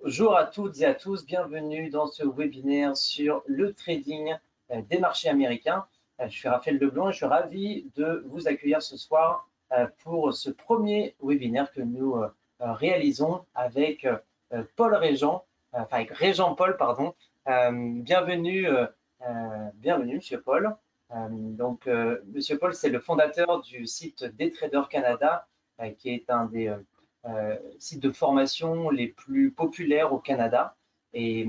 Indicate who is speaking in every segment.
Speaker 1: Bonjour à toutes et à tous, bienvenue dans ce webinaire sur le trading des marchés américains. Je suis Raphaël Leblanc et je suis ravi de vous accueillir ce soir pour ce premier webinaire que nous réalisons avec Paul Régent, enfin avec Régent Paul, pardon. Bienvenue, Monsieur Paul. Monsieur Paul, c'est le fondateur du site DayTrader Canada, qui est un des sites de formation les plus populaires au Canada. Et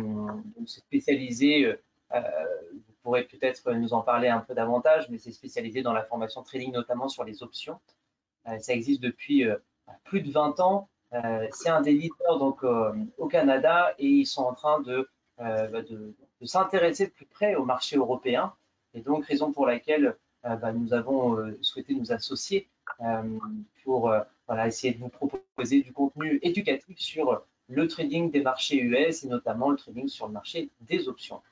Speaker 1: c'est spécialisé, vous pourrez peut-être nous en parler un peu davantage, mais c'est spécialisé dans la formation trading, notamment sur les options. Ça existe depuis plus de 20 ans. C'est un des leaders donc, au Canada et ils sont en train de s'intéresser de plus près au marché européen. Et donc, raison pour laquelle nous avons souhaité nous associer pour essayer de vous proposer du contenu éducatif sur le trading des marchés US et notamment le trading sur le marché des options.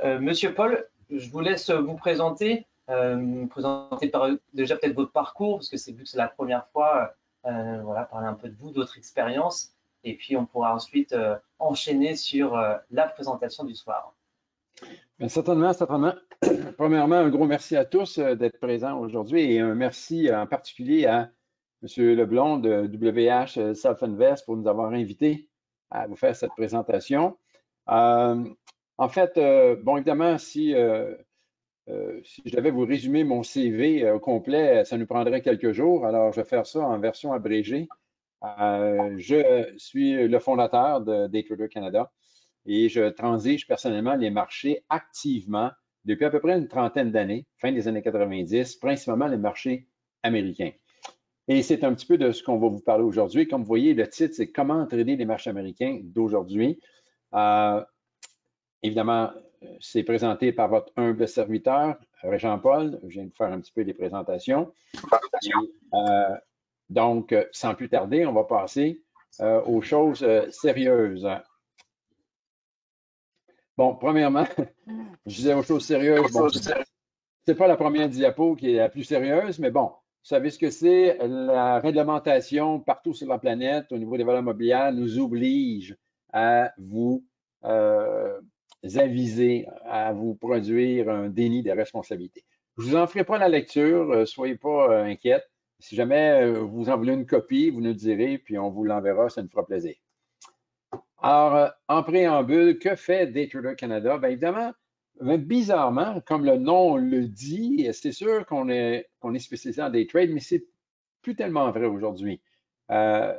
Speaker 1: Monsieur Paul, je vous laisse vous présenter. Déjà peut-être votre parcours, parce que vu que c'est la première fois, parler un peu de vous, de votre expérience, et puis on pourra ensuite enchaîner sur la présentation du soir.
Speaker 2: Bien, certainement. Premièrement, un gros merci à tous d'être présents aujourd'hui et un merci en particulier à M. Leblanc de WH Self Invest pour nous avoir invités à vous faire cette présentation. En fait, bon, évidemment, si je devais vous résumer mon CV au complet, ça nous prendrait quelques jours. Alors, je vais faire ça en version abrégée. Je suis le fondateur de DayTrader Canada et je transige personnellement les marchés activement depuis à peu près une trentaine d'années, fin des années 90, principalement les marchés américains. Et c'est un petit peu de ce qu'on va vous parler aujourd'hui. Comme vous voyez, le titre, c'est « Comment trader les marchés américains » d'aujourd'hui. Évidemment, c'est présenté par votre humble serviteur, Régent Paul. Je viens de faire un petit peu les présentations. Donc, sans plus tarder, on va passer aux choses sérieuses. Bon, premièrement, je disais aux choses sérieuses. Bon, c'est pas la première diapo qui est la plus sérieuse, mais bon, vous savez ce que c'est. La réglementation partout sur la planète au niveau des valeurs mobilières nous oblige à vous aviser, à vous produire un déni de responsabilité. Je vous en ferai pas la lecture, soyez pas inquiets. Si jamais vous en voulez une copie, vous nous direz, puis on vous l'enverra, ça nous fera plaisir. Alors, en préambule, que fait DayTrader Canada? Bien évidemment, bizarrement, comme le nom le dit, c'est sûr qu'on est spécialisé en day trade, mais c'est plus tellement vrai aujourd'hui. Je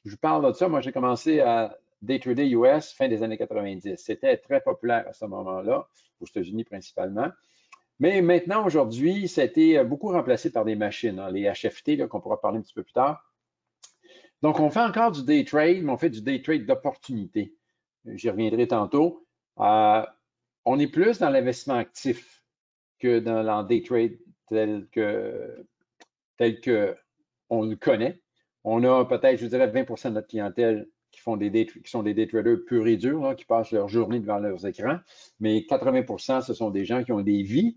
Speaker 2: vous parle de ça. Moi, j'ai commencé à DayTrader US fin des années 90. C'était très populaire à ce moment-là, aux États-Unis principalement. Mais maintenant, aujourd'hui, ça a été beaucoup remplacé par des machines, hein, les HFT, qu'on pourra parler un petit peu plus tard. Donc, on fait encore du day trade, mais on fait du day trade d'opportunité. J'y reviendrai tantôt. On est plus dans l'investissement actif que dans le day trade tel que on le connaît. On a peut-être, je dirais, 20% de notre clientèle qui sont des day traders purs et durs, là, qui passent leur journée devant leurs écrans. Mais 80%, ce sont des gens qui ont des vies,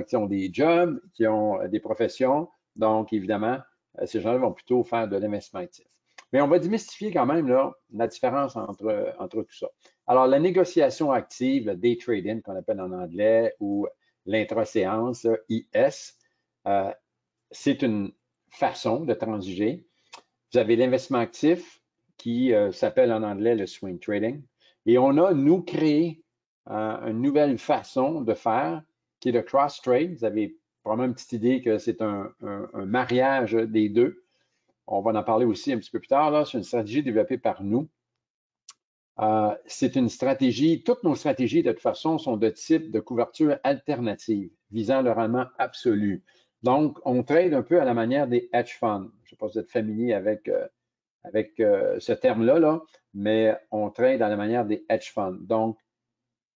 Speaker 2: qui ont des jobs, qui ont des professions. Donc, évidemment, ces gens-là vont plutôt faire de l'investissement actif. Mais on va démystifier quand même là, la différence entre tout ça. Alors, la négociation active, le day trading qu'on appelle en anglais, ou l'intra-séance, IS, c'est une façon de transiger. Vous avez l'investissement actif qui s'appelle en anglais le swing trading. Et on a, nous, créé une nouvelle façon de faire qui est le cross trade. Vous avez probablement une petite idée que c'est un mariage des deux. On va en parler aussi un petit peu plus tard. C'est une stratégie développée par nous. C'est une stratégie, toutes nos stratégies de toute façon sont de type de couverture alternative, visant le rendement absolu. Donc, on trade un peu à la manière des hedge funds. Je ne sais pas si vous êtes familier avec ce terme-là, mais on trade à la manière des hedge funds. Donc,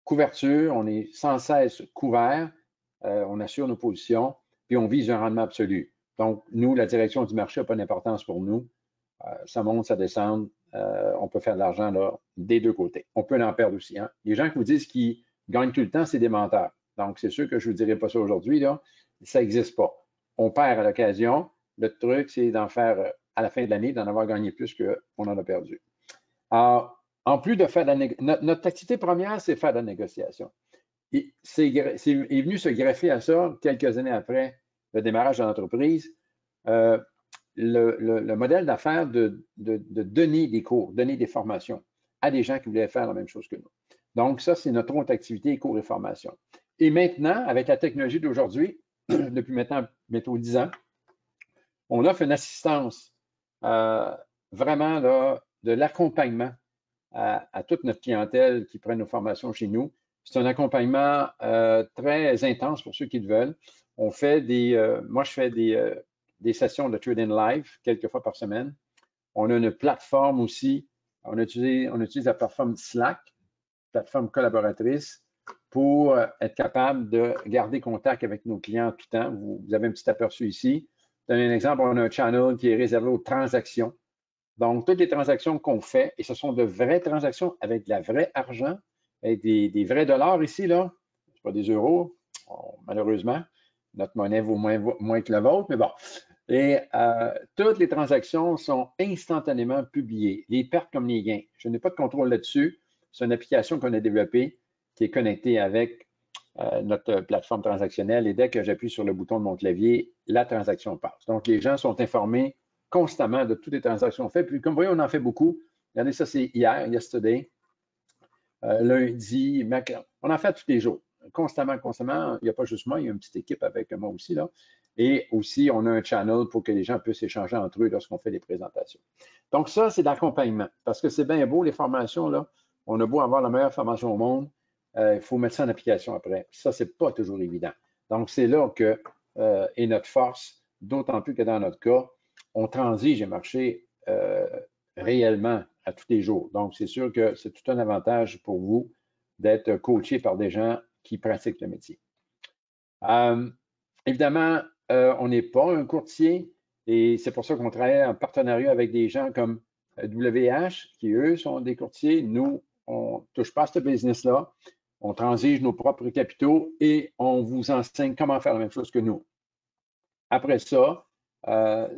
Speaker 2: couverture, on est sans cesse couvert, on assure nos positions, puis on vise un rendement absolu. Donc, nous, la direction du marché n'a pas d'importance pour nous. Ça monte, ça descend, on peut faire de l'argent là des deux côtés. On peut en perdre aussi. Hein? Les gens qui vous disent qu'ils gagnent tout le temps, c'est des menteurs. Donc, c'est sûr que je ne vous dirai pas ça aujourd'hui, là. Ça n'existe pas. On perd à l'occasion. Le truc, c'est d'en faire à la fin de l'année d'en avoir gagné plus qu'on en a perdu. Alors, en plus de faire notre activité première, c'est faire de la négociation. C'est venu se greffer à ça quelques années après le démarrage de l'entreprise. Le modèle d'affaires de donner des cours, donner des formations à des gens qui voulaient faire la même chose que nous. Donc, ça, c'est notre autre activité, cours et formation. Et maintenant, avec la technologie d'aujourd'hui, depuis maintenant bientôt 10 ans, on offre une assistance vraiment là, de l'accompagnement à toute notre clientèle qui prend nos formations chez nous. C'est un accompagnement très intense pour ceux qui le veulent. On fait moi, je fais des sessions de trading live quelques fois par semaine. On a une plateforme aussi. On utilise la plateforme Slack, plateforme collaboratrice, pour être capable de garder contact avec nos clients tout le temps. Vous avez un petit aperçu ici. Je donne un exemple, on a un channel qui est réservé aux transactions. Donc, toutes les transactions qu'on fait, et ce sont de vraies transactions avec de la vraie argent, avec des vrais dollars ici, là. Ce pas des euros, malheureusement. Notre monnaie vaut moins que la vôtre, mais bon. Et toutes les transactions sont instantanément publiées, les pertes comme les gains. Je n'ai pas de contrôle là-dessus. C'est une application qu'on a développée qui est connectée avec notre plateforme transactionnelle et dès que j'appuie sur le bouton de mon clavier, la transaction passe. Donc, les gens sont informés constamment de toutes les transactions faites. Puis, comme vous voyez, on en fait beaucoup. Regardez, ça, c'est hier, yesterday, lundi, mercredi. On en fait tous les jours, constamment. Il n'y a pas juste moi, il y a une petite équipe avec moi aussi, là. Et aussi, on a un channel pour que les gens puissent échanger entre eux lorsqu'on fait des présentations. Donc, ça, c'est l'accompagnement. Parce que c'est bien beau, les formations, là. On a beau avoir la meilleure formation au monde, il faut mettre ça en application après. Ça, c'est pas toujours évident. Donc, c'est là que est notre force, d'autant plus que dans notre cas, on transige les marchés réellement à tous les jours. Donc, c'est sûr que c'est tout un avantage pour vous d'être coaché par des gens qui pratiquent le métier. Évidemment, on n'est pas un courtier et c'est pour ça qu'on travaille en partenariat avec des gens comme WH, qui eux sont des courtiers. Nous, on ne touche pas à ce business-là. On transige nos propres capitaux et on vous enseigne comment faire la même chose que nous. Après ça,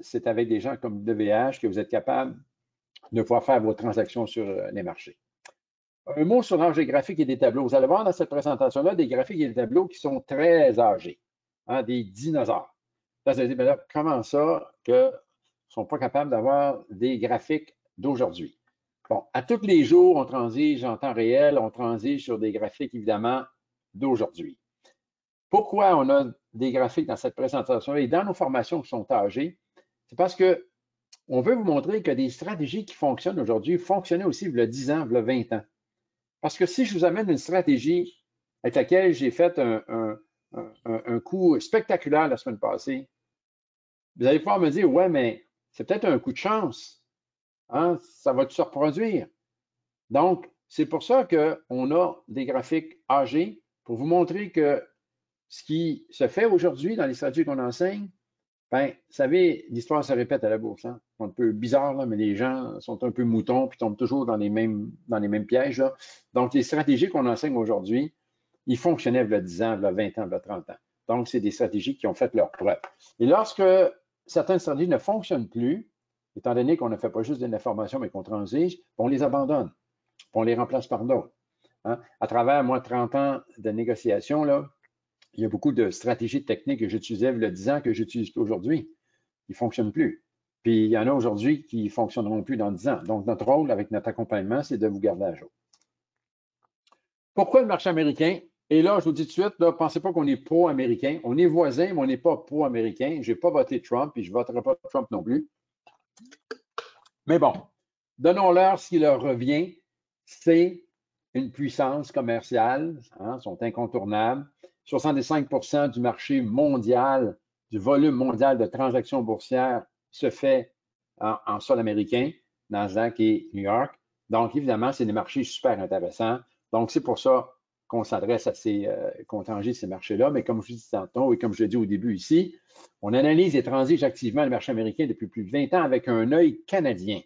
Speaker 2: c'est avec des gens comme WH que vous êtes capable de pouvoir faire vos transactions sur les marchés. Un mot sur l'âge des graphiques et des tableaux. Vous allez voir dans cette présentation-là des graphiques et des tableaux qui sont très âgés, hein, des dinosaures. Là, vous allez dire, comment ça qu'ils ne sont pas capables d'avoir des graphiques d'aujourd'hui? Bon, à tous les jours, on transige en temps réel, on transige sur des graphiques, évidemment, d'aujourd'hui. Pourquoi on a des graphiques dans cette présentation et dans nos formations qui sont âgées? C'est parce que on veut vous montrer que des stratégies qui fonctionnent aujourd'hui fonctionnaient aussi il y a 10 ans, il y a 20 ans. Parce que si je vous amène une stratégie avec laquelle j'ai fait un coup spectaculaire la semaine passée, vous allez pouvoir me dire, ouais, mais c'est peut-être un coup de chance. Hein? Ça va se reproduire. Donc, c'est pour ça qu'on a des graphiques âgés pour vous montrer que ce qui se fait aujourd'hui dans les stratégies qu'on enseigne, bien, vous savez, l'histoire se répète à la bourse. Hein? C'est un peu bizarre, là, mais les gens sont un peu moutons puis tombent toujours dans les mêmes pièges. Là. Donc, les stratégies qu'on enseigne aujourd'hui, ils fonctionnaient il y a 10 ans, il y a 20 ans, il y a 30 ans. Donc, c'est des stratégies qui ont fait leur preuve. Et lorsque certaines stratégies ne fonctionnent plus, étant donné qu'on ne fait pas juste de l'information, mais qu'on transige, on les abandonne, on les remplace par d'autres. Hein? À travers, moi, 30 ans de négociation, là, il y a beaucoup de stratégies techniques que j'utilisais il y a 10 ans que j'utilise plus aujourd'hui. Ils ne fonctionnent plus. Puis il y en a aujourd'hui qui ne fonctionneront plus dans 10 ans. Donc, notre rôle avec notre accompagnement, c'est de vous garder à jour. Pourquoi le marché américain? Et là, je vous dis tout de suite, ne pensez pas qu'on est pro-américain. On est voisins, mais on n'est pas pro-américain. Je n'ai pas voté Trump et je ne voterai pas Trump non plus. Mais bon, donnons-leur ce qui leur revient. C'est une puissance commerciale, hein, sont incontournables. 65% du marché mondial, du volume mondial de transactions boursières se fait en sol américain, Nasdaq et New York. Donc, évidemment, c'est des marchés super intéressants. Donc, c'est pour ça qu'on s'adresse à qu'on transige ces marchés-là. Mais comme je dis tantôt et comme je l'ai dit au début ici, on analyse et transige activement le marché américain depuis plus de 20 ans avec un œil canadien.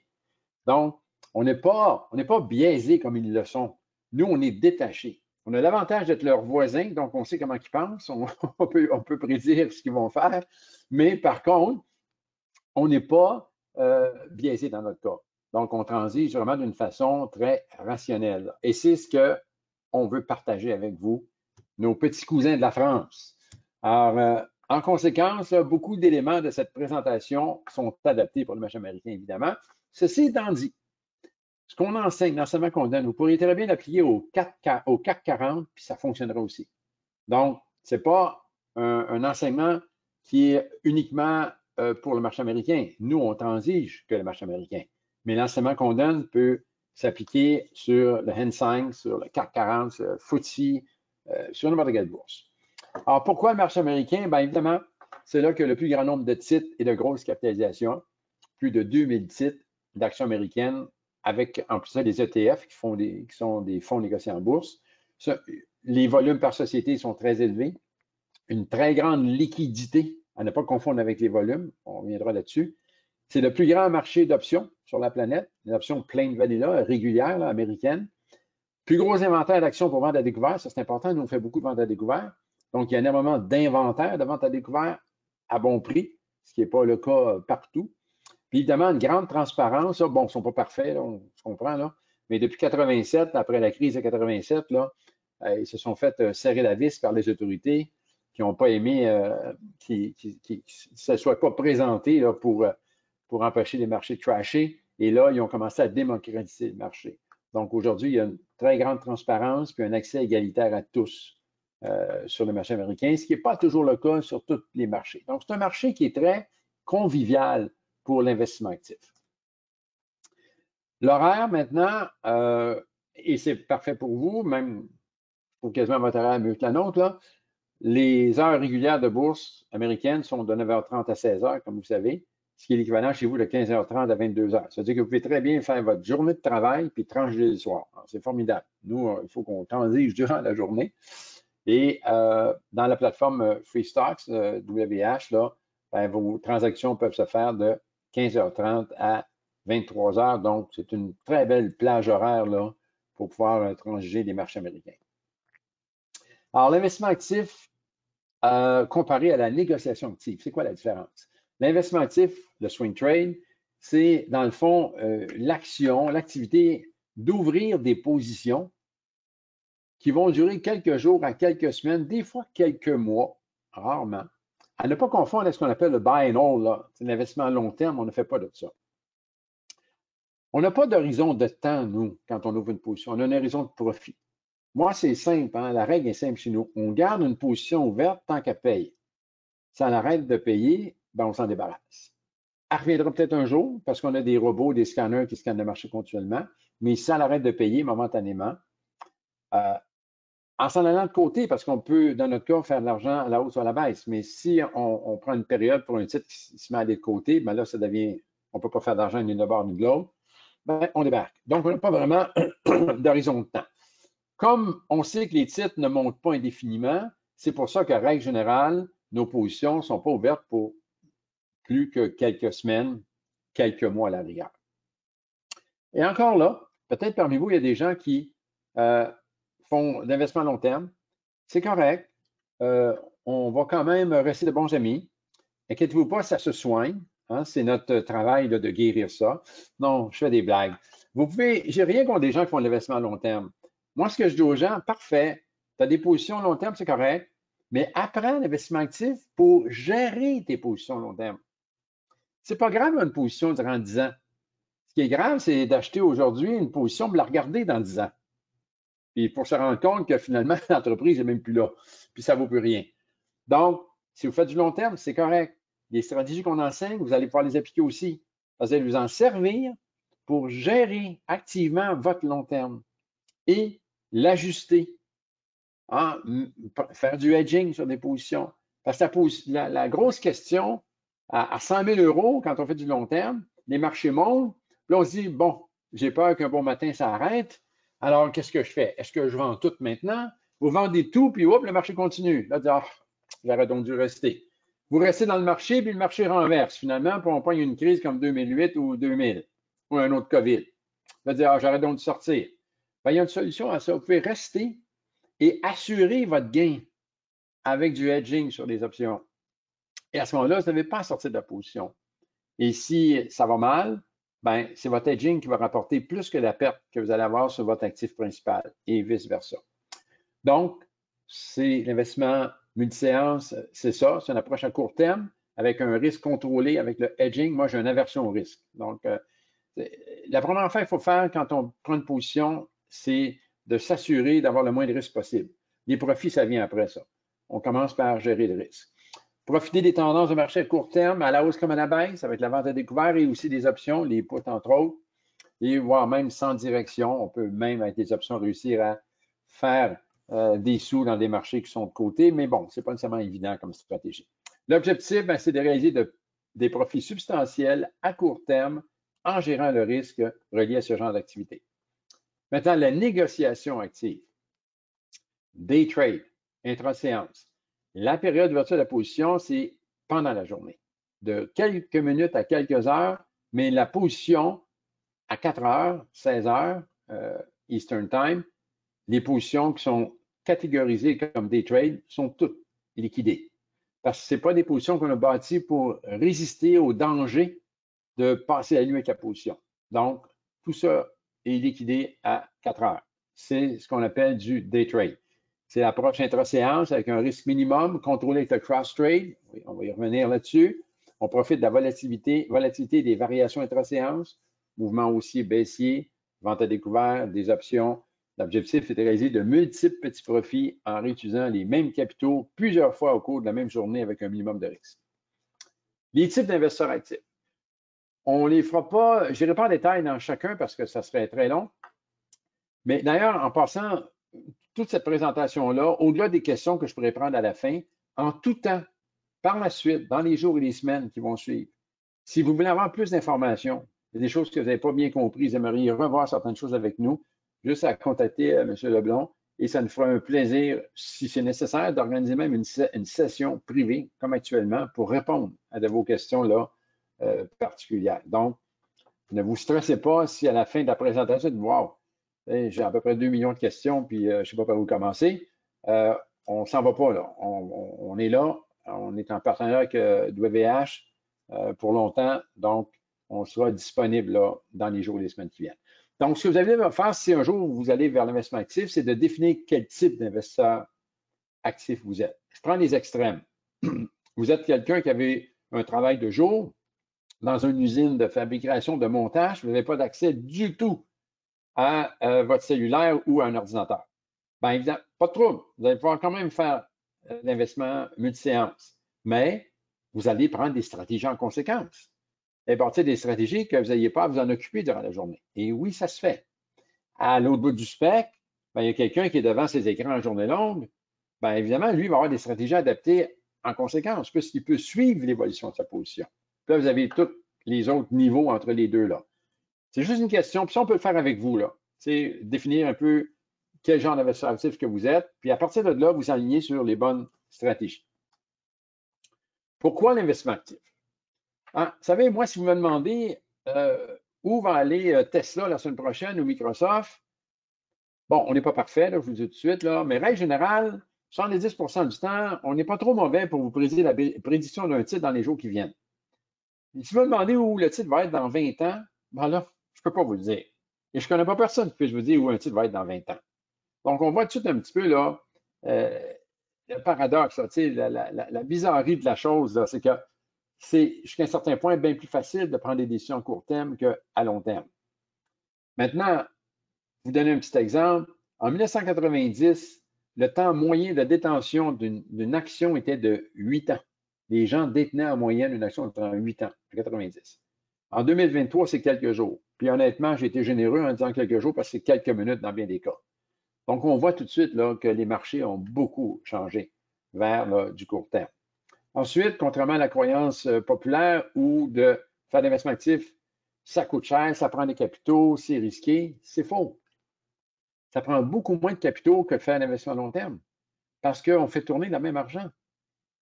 Speaker 2: Donc, on n'est pas biaisé comme ils le sont. Nous, on est détachés. On a l'avantage d'être leurs voisins, donc on sait comment ils pensent, on peut prédire ce qu'ils vont faire, mais par contre, on n'est pas biaisé dans notre cas. Donc, on transige vraiment d'une façon très rationnelle. Et c'est ce qu'on veut partager avec vous, nos petits cousins de la France. Alors, en conséquence, beaucoup d'éléments de cette présentation sont adaptés pour le marché américain, évidemment. Ceci étant dit, ce qu'on enseigne, l'enseignement qu'on donne, vous pourriez très bien l'appliquer au CAC 40, puis ça fonctionnerait aussi. Donc, ce n'est pas un enseignement qui est uniquement pour le marché américain. Nous, on transige que le marché américain. Mais l'enseignement qu'on donne peut s'appliquer sur le Hang Seng, sur le CAC 40, sur le FTSE, sur n'importe quelle bourse. Alors, pourquoi le marché américain? Bien, évidemment, c'est là que le plus grand nombre de titres et de grosses capitalisations, plus de 2000 titres d'actions américaines, avec en plus ça des ETF qui sont des fonds négociés en bourse. Les volumes par société sont très élevés, une très grande liquidité, à ne pas confondre avec les volumes, on reviendra là-dessus. C'est le plus grand marché d'options sur la planète, une option plain vanilla, régulière, là, américaine. Plus gros inventaire d'actions pour vente à découvert, ça c'est important, nous on fait beaucoup de vente à découvert. Donc, il y a énormément d'inventaire de vente à découvert à bon prix, ce qui n'est pas le cas partout. Puis évidemment, une grande transparence. Là, bon, ils ne sont pas parfaits, là, on se comprend, là, mais depuis 87, après la crise de 87, là, ils se sont fait serrer la vis par les autorités qui n'ont pas aimé, qui ne se soient pas présentés là, pour empêcher les marchés de crasher. Et là, ils ont commencé à démocratiser le marché. Donc aujourd'hui, il y a une très grande transparence puis un accès égalitaire à tous sur le marché américain, ce qui n'est pas toujours le cas sur tous les marchés. Donc, c'est un marché qui est très convivial pour l'investissement actif. L'horaire maintenant, et c'est parfait pour vous, même pour quasiment votre horaire mieux que la nôtre, là, les heures régulières de bourse américaine sont de 9h30 à 16h, comme vous savez, ce qui est l'équivalent chez vous de 15h30 à 22h. Ça veut dire que vous pouvez très bien faire votre journée de travail puis trancher le soir. C'est formidable. Nous, il faut qu'on transige durant la journée. Et dans la plateforme Free Stocks, WH, là, ben, vos transactions peuvent se faire de 15h30 à 23h. Donc, c'est une très belle plage horaire là, pour pouvoir transiger des marchés américains. Alors, l'investissement actif comparé à la négociation active, c'est quoi la différence? L'investissement actif, le swing trade, c'est dans le fond l'activité d'ouvrir des positions qui vont durer quelques jours à quelques semaines, des fois quelques mois, rarement. À ne pas confondre avec ce qu'on appelle le buy and hold, c'est l'investissement à long terme, on ne fait pas de ça. On n'a pas d'horizon de temps, nous, quand on ouvre une position, on a un horizon de profit. Moi, c'est simple, hein? La règle est simple chez nous. On garde une position ouverte tant qu'elle paye. Si elle arrête de payer, ben on s'en débarrasse. Elle reviendra peut-être un jour parce qu'on a des robots, des scanners qui scannent le marché continuellement, mais si elle arrête de payer momentanément, en s'en allant de côté, parce qu'on peut, dans notre cas, faire de l'argent à la hausse ou à la baisse, mais si on prend une période pour un titre qui se met à aller de côté, ben là, ça devient, on ne peut pas faire d'argent ni de bord ni de l'autre, ben on débarque. Donc, on n'a pas vraiment d'horizon de temps. Comme on sait que les titres ne montent pas indéfiniment, c'est pour ça qu'à règle générale, nos positions ne sont pas ouvertes pour plus que quelques semaines, quelques mois à la rigueur. Et encore là, peut-être parmi vous, il y a des gens qui font d'investissement à long terme. C'est correct. On va quand même rester de bons amis. Inquiétez-vous pas, ça se soigne. Hein, c'est notre travail là, de guérir ça. Non, je fais des blagues. Vous pouvez, j'ai rien contre des gens qui font de l'investissement à long terme. Moi, ce que je dis aux gens, parfait, tu as des positions à long terme, c'est correct, mais apprends l'investissement actif pour gérer tes positions à long terme. C'est pas grave une position durant 10 ans. Ce qui est grave, c'est d'acheter aujourd'hui une position pour la regarder dans 10 ans. Puis pour se rendre compte que finalement, l'entreprise n'est même plus là. Puis ça ne vaut plus rien. Donc, si vous faites du long terme, c'est correct. Les stratégies qu'on enseigne, vous allez pouvoir les appliquer aussi. Vous allez vous en servir pour gérer activement votre long terme et l'ajuster. Hein, faire du hedging sur des positions. Parce que la grosse question, à 100 000 € quand on fait du long terme, les marchés montent, puis on se dit, bon, j'ai peur qu'un bon matin, ça arrête. Alors, qu'est-ce que je fais? Est-ce que je vends tout maintenant? Vous vendez tout, puis hop, le marché continue. Là, j'aurais donc dû rester. Vous restez dans le marché, puis le marché renverse finalement, puis on pogne une crise comme 2008 ou 2000, ou un autre COVID. J'aurais donc dû sortir. Bien, il y a une solution à ça. Vous pouvez rester et assurer votre gain avec du hedging sur les options. Et à ce moment-là, vous n'avez pas à sortir de la position. Et si ça va mal, ben, c'est votre hedging qui va rapporter plus que la perte que vous allez avoir sur votre actif principal et vice-versa. Donc, c'est l'investissement multiséance, c'est ça, c'est une approche à court terme avec un risque contrôlé avec le hedging. Moi, j'ai une aversion au risque. Donc, la première affaire qu'il faut faire quand on prend une position, c'est de s'assurer d'avoir le moins de risques possible. Les profits, ça vient après ça. On commence par gérer le risque. Profiter des tendances de marché à court terme, à la hausse comme à la baisse, avec la vente à découvert et aussi des options, les puts entre autres, et voire même sans direction. On peut même, avec des options, réussir à faire des sous dans des marchés qui sont de côté, mais bon, ce n'est pas nécessairement évident comme stratégie. L'objectif, ben, c'est de réaliser des profits substantiels à court terme en gérant le risque relié à ce genre d'activité. Maintenant, la négociation active, day trade, intra-séance. La période d'ouverture de la position, c'est pendant la journée, de quelques minutes à quelques heures, mais la position à 4 heures, 16 heures, Eastern Time, les positions qui sont catégorisées comme day trade sont toutes liquidées. Parce que ce n'est pas des positions qu'on a bâties pour résister au danger de passer la nuit avec la position. Donc, tout ça est liquidé à 4 heures. C'est ce qu'on appelle du day trade. C'est l'approche intra-séance avec un risque minimum contrôlé avec le cross-trade. Oui, on va y revenir là-dessus. On profite de la volatilité des variations intra-séance, mouvement haussier, baissier, vente à découvert, des options. L'objectif est de réaliser de multiples petits profits en réutilisant les mêmes capitaux plusieurs fois au cours de la même journée avec un minimum de risque. Les types d'investisseurs actifs. On ne les fera pas, je n'irai pas en détail dans chacun parce que ça serait très long. Mais d'ailleurs, en passant toute cette présentation-là, au-delà des questions que je pourrais prendre à la fin, en tout temps, par la suite, dans les jours et les semaines qui vont suivre, si vous voulez avoir plus d'informations, il y a des choses que vous n'avez pas bien comprises, vous aimeriez revoir certaines choses avec nous, juste à contacter M. Leblond et ça nous fera un plaisir, si c'est nécessaire, d'organiser même une session privée, comme actuellement, pour répondre à de vos questions là, particulières. Donc, ne vous stressez pas si à la fin de la présentation, wow, j'ai à peu près 2 millions de questions, puis je ne sais pas par où commencer. On ne s'en va pas là. On est là. On est en partenariat avec WVH pour longtemps. Donc, on sera disponible là, dans les jours et les semaines qui viennent. Donc, ce que vous allez faire, si un jour vous allez vers l'investissement actif, c'est de définir quel type d'investisseur actif vous êtes. Je prends les extrêmes. Vous êtes quelqu'un qui avait un travail de jour dans une usine de fabrication, de montage, vous n'avez pas d'accès du tout à votre cellulaire ou à un ordinateur. Bien évidemment, pas de trouble. Vous allez pouvoir quand même faire l'investissement multiséance, mais vous allez prendre des stratégies en conséquence. Et bâtir des stratégies que vous n'ayez pas à vous en occuper durant la journée. Et oui, ça se fait. À l'autre bout du spectre, bien, il y a quelqu'un qui est devant ses écrans en journée longue. Bien évidemment, lui va avoir des stratégies adaptées en conséquence, puisqu'il peut suivre l'évolution de sa position. Puis là, vous avez tous les autres niveaux entre les deux là. C'est juste une question, puis ça, on peut le faire avec vous, là. C'est définir un peu quel genre d'investisseur actif que vous êtes, puis à partir de là, vous alignez sur les bonnes stratégies. Pourquoi l'investissement actif? Vous savez, moi, si vous me demandez où va aller Tesla la semaine prochaine ou Microsoft, bon, on n'est pas parfait, là, je vous le dis tout de suite, là, mais règle générale, 70% du temps, on n'est pas trop mauvais pour vous prédire la prédiction d'un titre dans les jours qui viennent. Et si vous me demandez où le titre va être dans 20 ans, ben là, je ne peux pas vous le dire. Et je ne connais pas personne qui puisse vous dire où un titre va être dans 20 ans. Donc, on voit tout de suite un petit peu là, le paradoxe, là, la bizarrerie de la chose, c'est que c'est jusqu'à un certain point bien plus facile de prendre des décisions à court terme qu'à long terme. Maintenant, je vous donner un petit exemple. En 1990, le temps moyen de détention d'une action était de 8 ans. Les gens détenaient en moyenne une action pendant 8 ans, en 90. En 2023, c'est quelques jours. Puis honnêtement, j'ai été généreux en disant quelques jours parce que c'est quelques minutes dans bien des cas. Donc, on voit tout de suite là, que les marchés ont beaucoup changé vers là, du court terme. Ensuite, contrairement à la croyance populaire où de faire l'investissement actif, ça coûte cher, ça prend des capitaux, c'est risqué, c'est faux. Ça prend beaucoup moins de capitaux que de faire l'investissement à long terme parce qu'on fait tourner le même argent.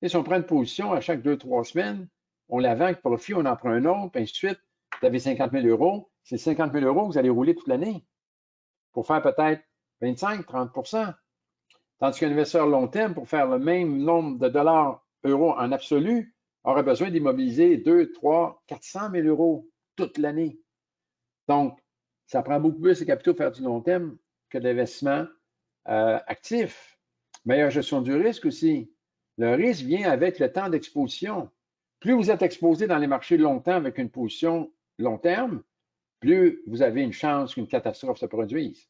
Speaker 2: Et si on prend une position à chaque 2-3 semaines, on la vend avec profit, on en prend un autre, puis ainsi de suite. Vous avez 50 000 €, c'est 50 000 € que vous allez rouler toute l'année pour faire peut-être 25-30 %. Tandis qu'un investisseur long terme, pour faire le même nombre de dollars, euros en absolu, aurait besoin d'immobiliser 2, 3, 400 000 euros toute l'année. Donc, ça prend beaucoup plus de capitaux pour faire du long terme que d'investissement actif. Meilleure gestion du risque aussi. Le risque vient avec le temps d'exposition. Plus vous êtes exposé dans les marchés longtemps avec une position long terme, plus vous avez une chance qu'une catastrophe se produise.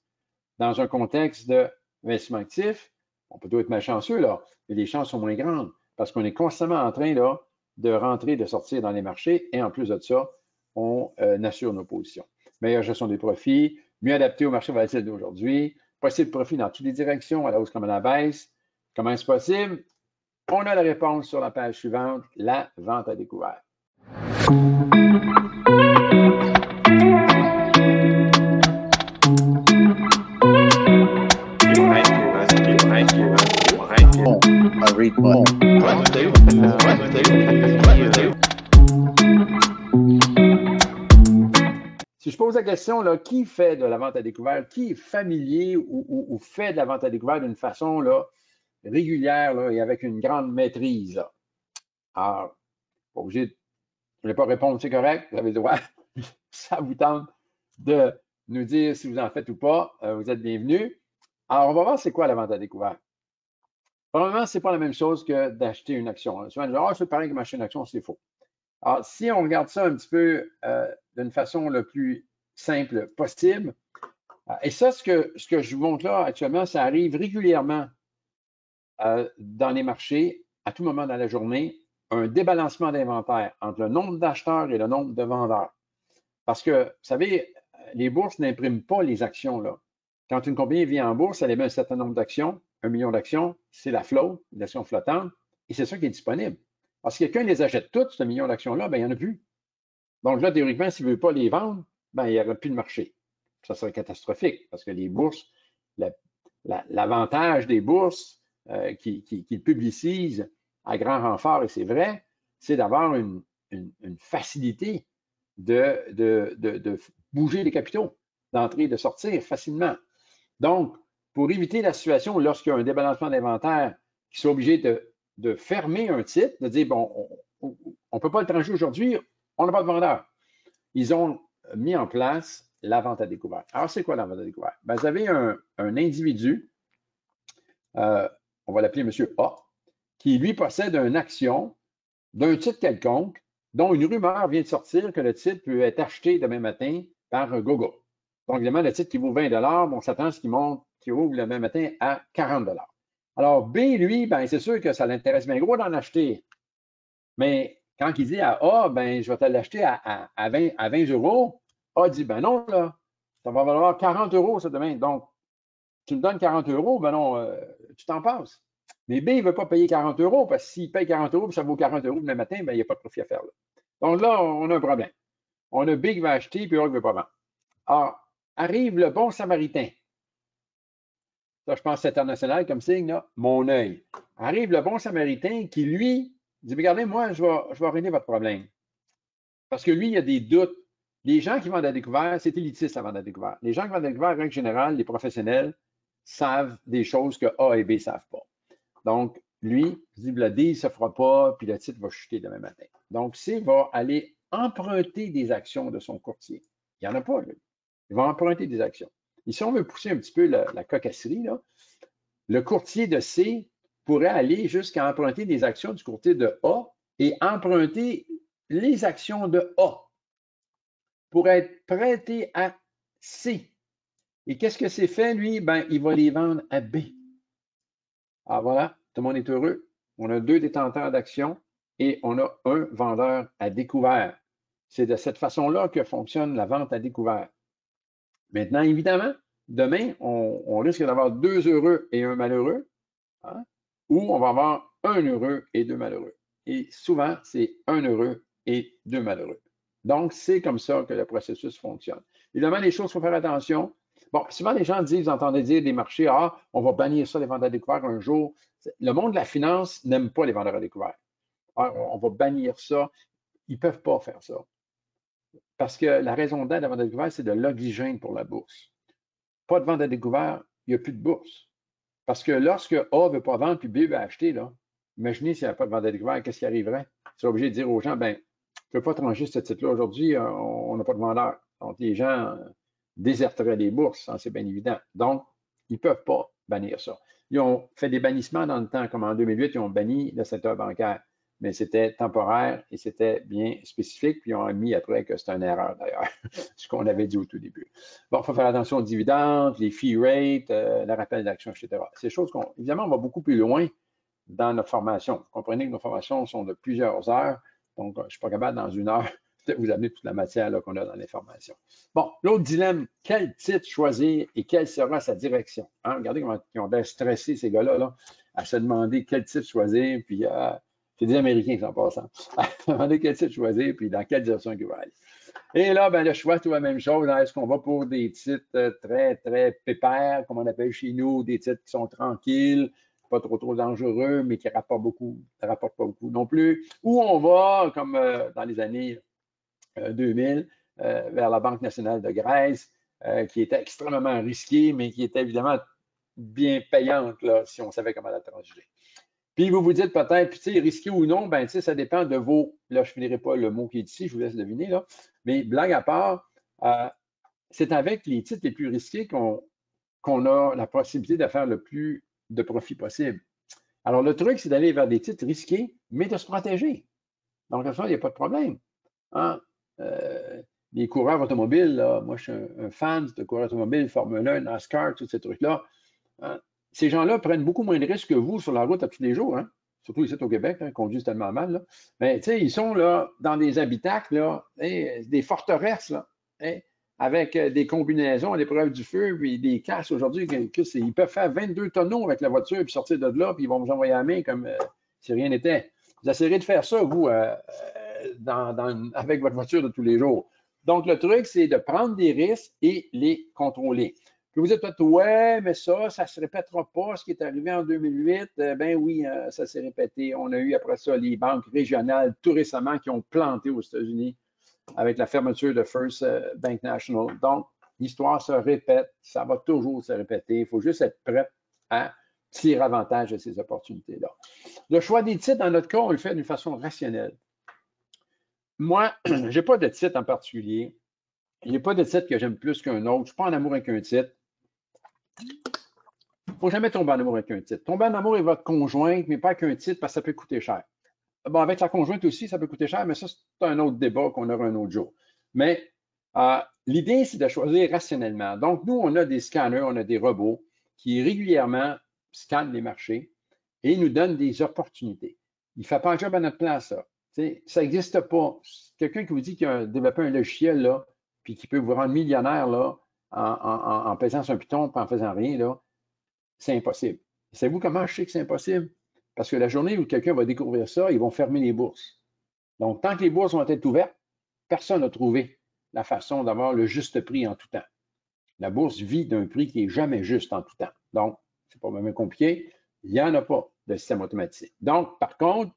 Speaker 2: Dans un contexte d'investissement actif, on peut être malchanceux, là, mais les chances sont moins grandes parce qu'on est constamment en train là, de rentrer, de sortir dans les marchés et en plus de ça, on assure nos positions. Meilleure gestion des profits, mieux adapté au marché volatile d'aujourd'hui, possible profit dans toutes les directions, à la hausse comme à la baisse. Comment est-ce possible? On a la réponse sur la page suivante, la vente à découvert. Si je pose la question, là, qui fait de la vente à découvert, qui est familier ou fait de la vente à découvert d'une façon là, régulière là, et avec une grande maîtrise? Là. Alors, pas obligé de, je ne vais pas répondre, c'est correct, vous avez le droit. Ça vous tente de nous dire si vous en faites ou pas, vous êtes bienvenus. Alors, on va voir c'est quoi la vente à découvert. Probablement, ce n'est pas la même chose que d'acheter une action. Souvent, on dit, c'est pareil que m'acheter une action, c'est faux. Alors, si on regarde ça un petit peu d'une façon le plus simple possible, et ça, ce que je vous montre là actuellement, ça arrive régulièrement dans les marchés, à tout moment dans la journée, un débalancement d'inventaire entre le nombre d'acheteurs et le nombre de vendeurs. Parce que, vous savez, les bourses n'impriment pas les actions là. Quand une compagnie vient en bourse, elle émet un certain nombre d'actions, 1 million d'actions, c'est la float, l'action flottante, et c'est ça qui est disponible. Parce que quelqu'un les achète toutes, ce million d'actions-là, ben, il n'y en a plus. Donc là, théoriquement, s'il ne veut pas les vendre, ben, il n'y aura plus de marché. Ça serait catastrophique parce que les bourses, l'avantage des bourses qui publicisent à grand renfort, et c'est vrai, c'est d'avoir une facilité de bouger les capitaux, d'entrer et de sortir facilement. Donc, pour éviter la situation lorsqu'il y a un débalancement d'inventaire, qui sont obligés de fermer un titre, de dire, bon, on ne peut pas le trancher aujourd'hui, on n'a pas de vendeur. Ils ont mis en place la vente à découvert. Alors, c'est quoi la vente à découvert? Ben, vous avez un individu, on va l'appeler M. A, qui, lui, possède une action d'un titre quelconque dont une rumeur vient de sortir que le titre peut être acheté demain matin par Gogo. Donc, évidemment, le titre qui vaut 20 on s'attend à ce qu'il ouvre le même matin à 40 Alors, B, lui, ben, c'est sûr que ça l'intéresse bien gros d'en acheter. Mais quand il dit à A, ben, je vais te l'acheter à 20 euros, A dit, ben non, là, ça va valoir 40 euros ça demain. Donc, tu me donnes 40 euros, ben non, tu t'en passes. Mais B, il ne veut pas payer 40 euros parce que s'il paye 40 euros, puis ça vaut 40 euros demain matin, ben, il n'y a pas de profit à faire là. Donc là, on a un problème. On a B qui va acheter, puis A qui ne veut pas vendre. Alors, arrive le bon samaritain. Ça, je pense que c'est international comme signe, là, mon œil. Arrive le bon samaritain qui, lui, dit, regardez, moi, je vais régler votre problème. Parce que lui, il a des doutes. Les gens qui vendent à découvert, c'est élitiste à vendre à découvert. Les gens qui vendent à découvert, en règle générale, les professionnels, savent des choses que A et B ne savent pas. Donc, lui, il dit, le deal ne se fera pas, puis le titre va chuter demain matin. Donc, C va aller emprunter des actions de son courtier. Il n'y en a pas, lui. Il va emprunter des actions. Et si on veut pousser un petit peu la cocasserie, là, le courtier de C pourrait aller jusqu'à emprunter des actions du courtier de A et emprunter les actions de A pour être prêté à C. Et qu'est-ce que c'est fait, lui? Ben, il va les vendre à B. Alors voilà, tout le monde est heureux. On a 2 détenteurs d'actions et on a un vendeur à découvert. C'est de cette façon-là que fonctionne la vente à découvert. Maintenant, évidemment, demain, on risque d'avoir 2 heureux et un malheureux, hein, ou on va avoir 1 heureux et 2 malheureux. Et souvent, c'est 1 heureux et 2 malheureux. Donc, c'est comme ça que le processus fonctionne. Évidemment, les choses, il faut faire attention. Bon, souvent, les gens disent, vous entendez dire des marchés, ah, on va bannir ça, les vendeurs à découvert un jour. Le monde de la finance n'aime pas les vendeurs à découvert. Ah, on va bannir ça. Ils ne peuvent pas faire ça. Parce que la raison d'être de la vente à découvert, c'est de l'oxygène pour la bourse. Pas de vente à découvert, il n'y a plus de bourse. Parce que lorsque A ne veut pas vendre puis B veut acheter, là, imaginez s'il n'y a pas de vente à découvert, qu'est-ce qui arriverait? serait obligé de dire aux gens, ben, je ne peux pas trancher ce titre-là aujourd'hui, on n'a pas de vendeur. Donc, les gens déserteraient les bourses, hein, c'est bien évident. Donc, ils ne peuvent pas bannir ça. Ils ont fait des bannissements dans le temps, comme en 2008, ils ont banni le secteur bancaire, mais c'était temporaire et c'était bien spécifique, puis ils ont admis après que c'était une erreur d'ailleurs, ce qu'on avait dit au tout début. Bon, il faut faire attention aux dividendes, les fee rates, le rappel d'action, etc. C'est des choses évidemment, on va beaucoup plus loin dans notre formation. Vous comprenez que nos formations sont de plusieurs heures, donc je ne suis pas capable dans une heure de vous amener toute la matière qu'on a dans les formations. Bon, l'autre dilemme, quel titre choisir et quelle sera sa direction? Hein? Regardez comment ils ont l'air stressés, ces gars-là, là, à se demander quel titre choisir, puis c'est des Américains qui sont passants. À se demander quel titre choisir, puis dans quelle direction ils vont aller. Et là, ben, le choix, tout la même chose. Est-ce qu'on va pour des titres très, très pépères, comme on appelle chez nous, des titres qui sont tranquilles, pas trop dangereux, mais qui ne rapportent pas beaucoup non plus, ou on va, comme dans les années 2000, vers la Banque nationale de Grèce, qui était extrêmement risquée, mais qui était évidemment bien payante là, si on savait comment la transiger. Puis vous vous dites peut-être, tu sais, risqué ou non, ben, tu sais, ça dépend de vos. Là, je ne finirai pas le mot qui est ici, je vous laisse deviner, là. Mais blague à part, c'est avec les titres les plus risqués qu'on a la possibilité de faire le plus de profit possible. Alors, le truc, c'est d'aller vers des titres risqués, mais de se protéger. Donc, à ça, il n'y a pas de problème. Hein? Les coureurs automobiles, là, moi, je suis un fan de coureurs automobiles, Formule 1, NASCAR, tous ces trucs-là. Hein? Ces gens-là prennent beaucoup moins de risques que vous sur la route à tous les jours, hein? Surtout ici au Québec, hein, ils conduisent tellement mal. Là. Mais tu sais, ils sont là dans des habitacles, là, des forteresses, là, avec des combinaisons à l'épreuve du feu, puis des casses aujourd'hui. Ils peuvent faire 22 tonneaux avec la voiture, puis sortir de là, puis ils vont vous envoyer à la main comme si rien n'était. Vous essayerez de faire ça, vous, avec votre voiture de tous les jours. Donc, le truc, c'est de prendre des risques et les contrôler. Puis vous dites peut-être, ouais, mais ça ne se répétera pas. Ce qui est arrivé en 2008, ben oui, ça s'est répété. On a eu après ça les banques régionales tout récemment qui ont planté aux États-Unis avec la fermeture de First Bank National. Donc, l'histoire se répète, ça va toujours se répéter. Il faut juste être prêt à tirer avantage de ces opportunités-là. Le choix des titres, dans notre cas, on le fait d'une façon rationnelle. Moi, je n'ai pas de titre en particulier. Il n'y a pas de titre que j'aime plus qu'un autre. Je ne suis pas en amour avec un titre. Il ne faut jamais tomber en amour avec un titre. Tomber en amour avec votre conjointe, mais pas avec un titre parce que ça peut coûter cher. Bon, avec la conjointe aussi, ça peut coûter cher, mais ça, c'est un autre débat qu'on aura un autre jour. Mais l'idée, c'est de choisir rationnellement. Donc, nous, on a des scanners, on a des robots qui régulièrement scannent les marchés et nous donnent des opportunités. Il ne fait pas un job à notre place, ça. T'sais, ça n'existe pas. Quelqu'un qui vous dit qu'il a développé un logiciel, là, puis qui peut vous rendre millionnaire là, en pesant sur un piton et en faisant rien, là, c'est impossible. Savez-vous comment je sais que c'est impossible? Parce que la journée où quelqu'un va découvrir ça, ils vont fermer les bourses. Donc, tant que les bourses vont être ouvertes, personne n'a trouvé la façon d'avoir le juste prix en tout temps. La bourse vit d'un prix qui n'est jamais juste en tout temps. Donc, c'est pas vraiment compliqué. Il n'y en a pas de système automatisé. Donc, par contre,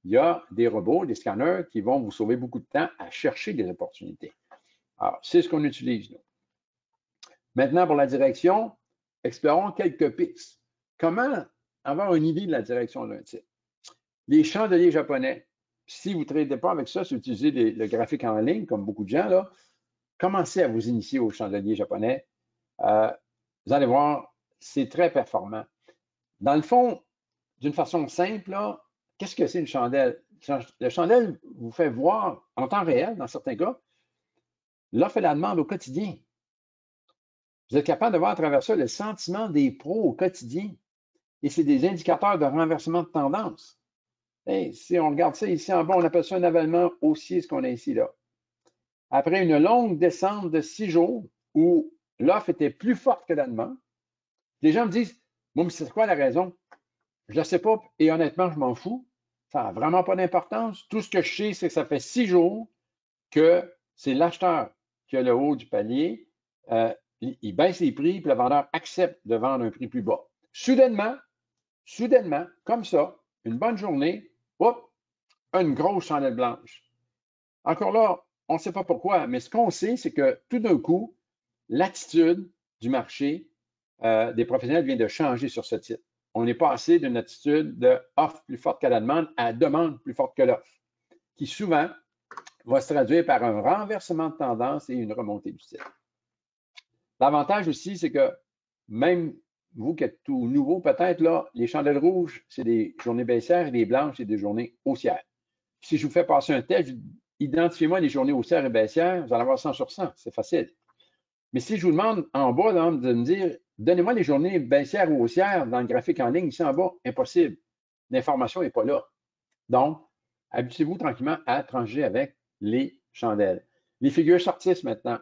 Speaker 2: il y a des robots, des scanners qui vont vous sauver beaucoup de temps à chercher des opportunités. Alors, c'est ce qu'on utilise, nous. Maintenant, pour la direction, explorons quelques pistes. Comment avoir une idée de la direction d'un titre? Les chandeliers japonais. Si vous ne tradez pas avec ça, si vous utilisez le graphique en ligne, comme beaucoup de gens, là, commencez à vous initier aux chandeliers japonais. Vous allez voir, c'est très performant. Dans le fond, d'une façon simple, qu'est-ce que c'est une chandelle? Le chandelle vous fait voir en temps réel, dans certains cas, l'offre et la demande au quotidien. Vous êtes capable de voir à travers ça le sentiment des pros au quotidien. Et c'est des indicateurs de renversement de tendance. Hey, si on regarde ça ici en bas, on appelle ça un avalement haussier, ce qu'on a ici là. Après une longue descente de 6 jours où l'offre était plus forte que la demande, les gens me disent, moi, mais c'est quoi la raison? Je ne sais pas et honnêtement, je m'en fous. Ça n'a vraiment pas d'importance. Tout ce que je sais, c'est que ça fait 6 jours que c'est l'acheteur qui a le haut du palier. Il baisse les prix, puis le vendeur accepte de vendre un prix plus bas. Soudainement, comme ça, une bonne journée, hop, une grosse chandelle blanche. Encore là, on ne sait pas pourquoi, mais ce qu'on sait, c'est que tout d'un coup, l'attitude du marché des professionnels vient de changer sur ce titre. On est passé d'une attitude de offre plus forte que la demande à demande plus forte que l'offre. qui souvent va se traduire par un renversement de tendance et une remontée du titre. L'avantage aussi, c'est que même vous qui êtes tout nouveau, peut-être, là, les chandelles rouges, c'est des journées baissières et les blanches, c'est des journées haussières. Si je vous fais passer un test, identifiez-moi les journées haussières et baissières, vous allez avoir 100 sur 100, c'est facile. Mais si je vous demande en bas là, de me dire, donnez-moi les journées baissières ou haussières dans le graphique en ligne, ici en bas, impossible. L'information n'est pas là. Donc, habituez-vous tranquillement à trancher avec les chandelles. Les figures sortissent maintenant.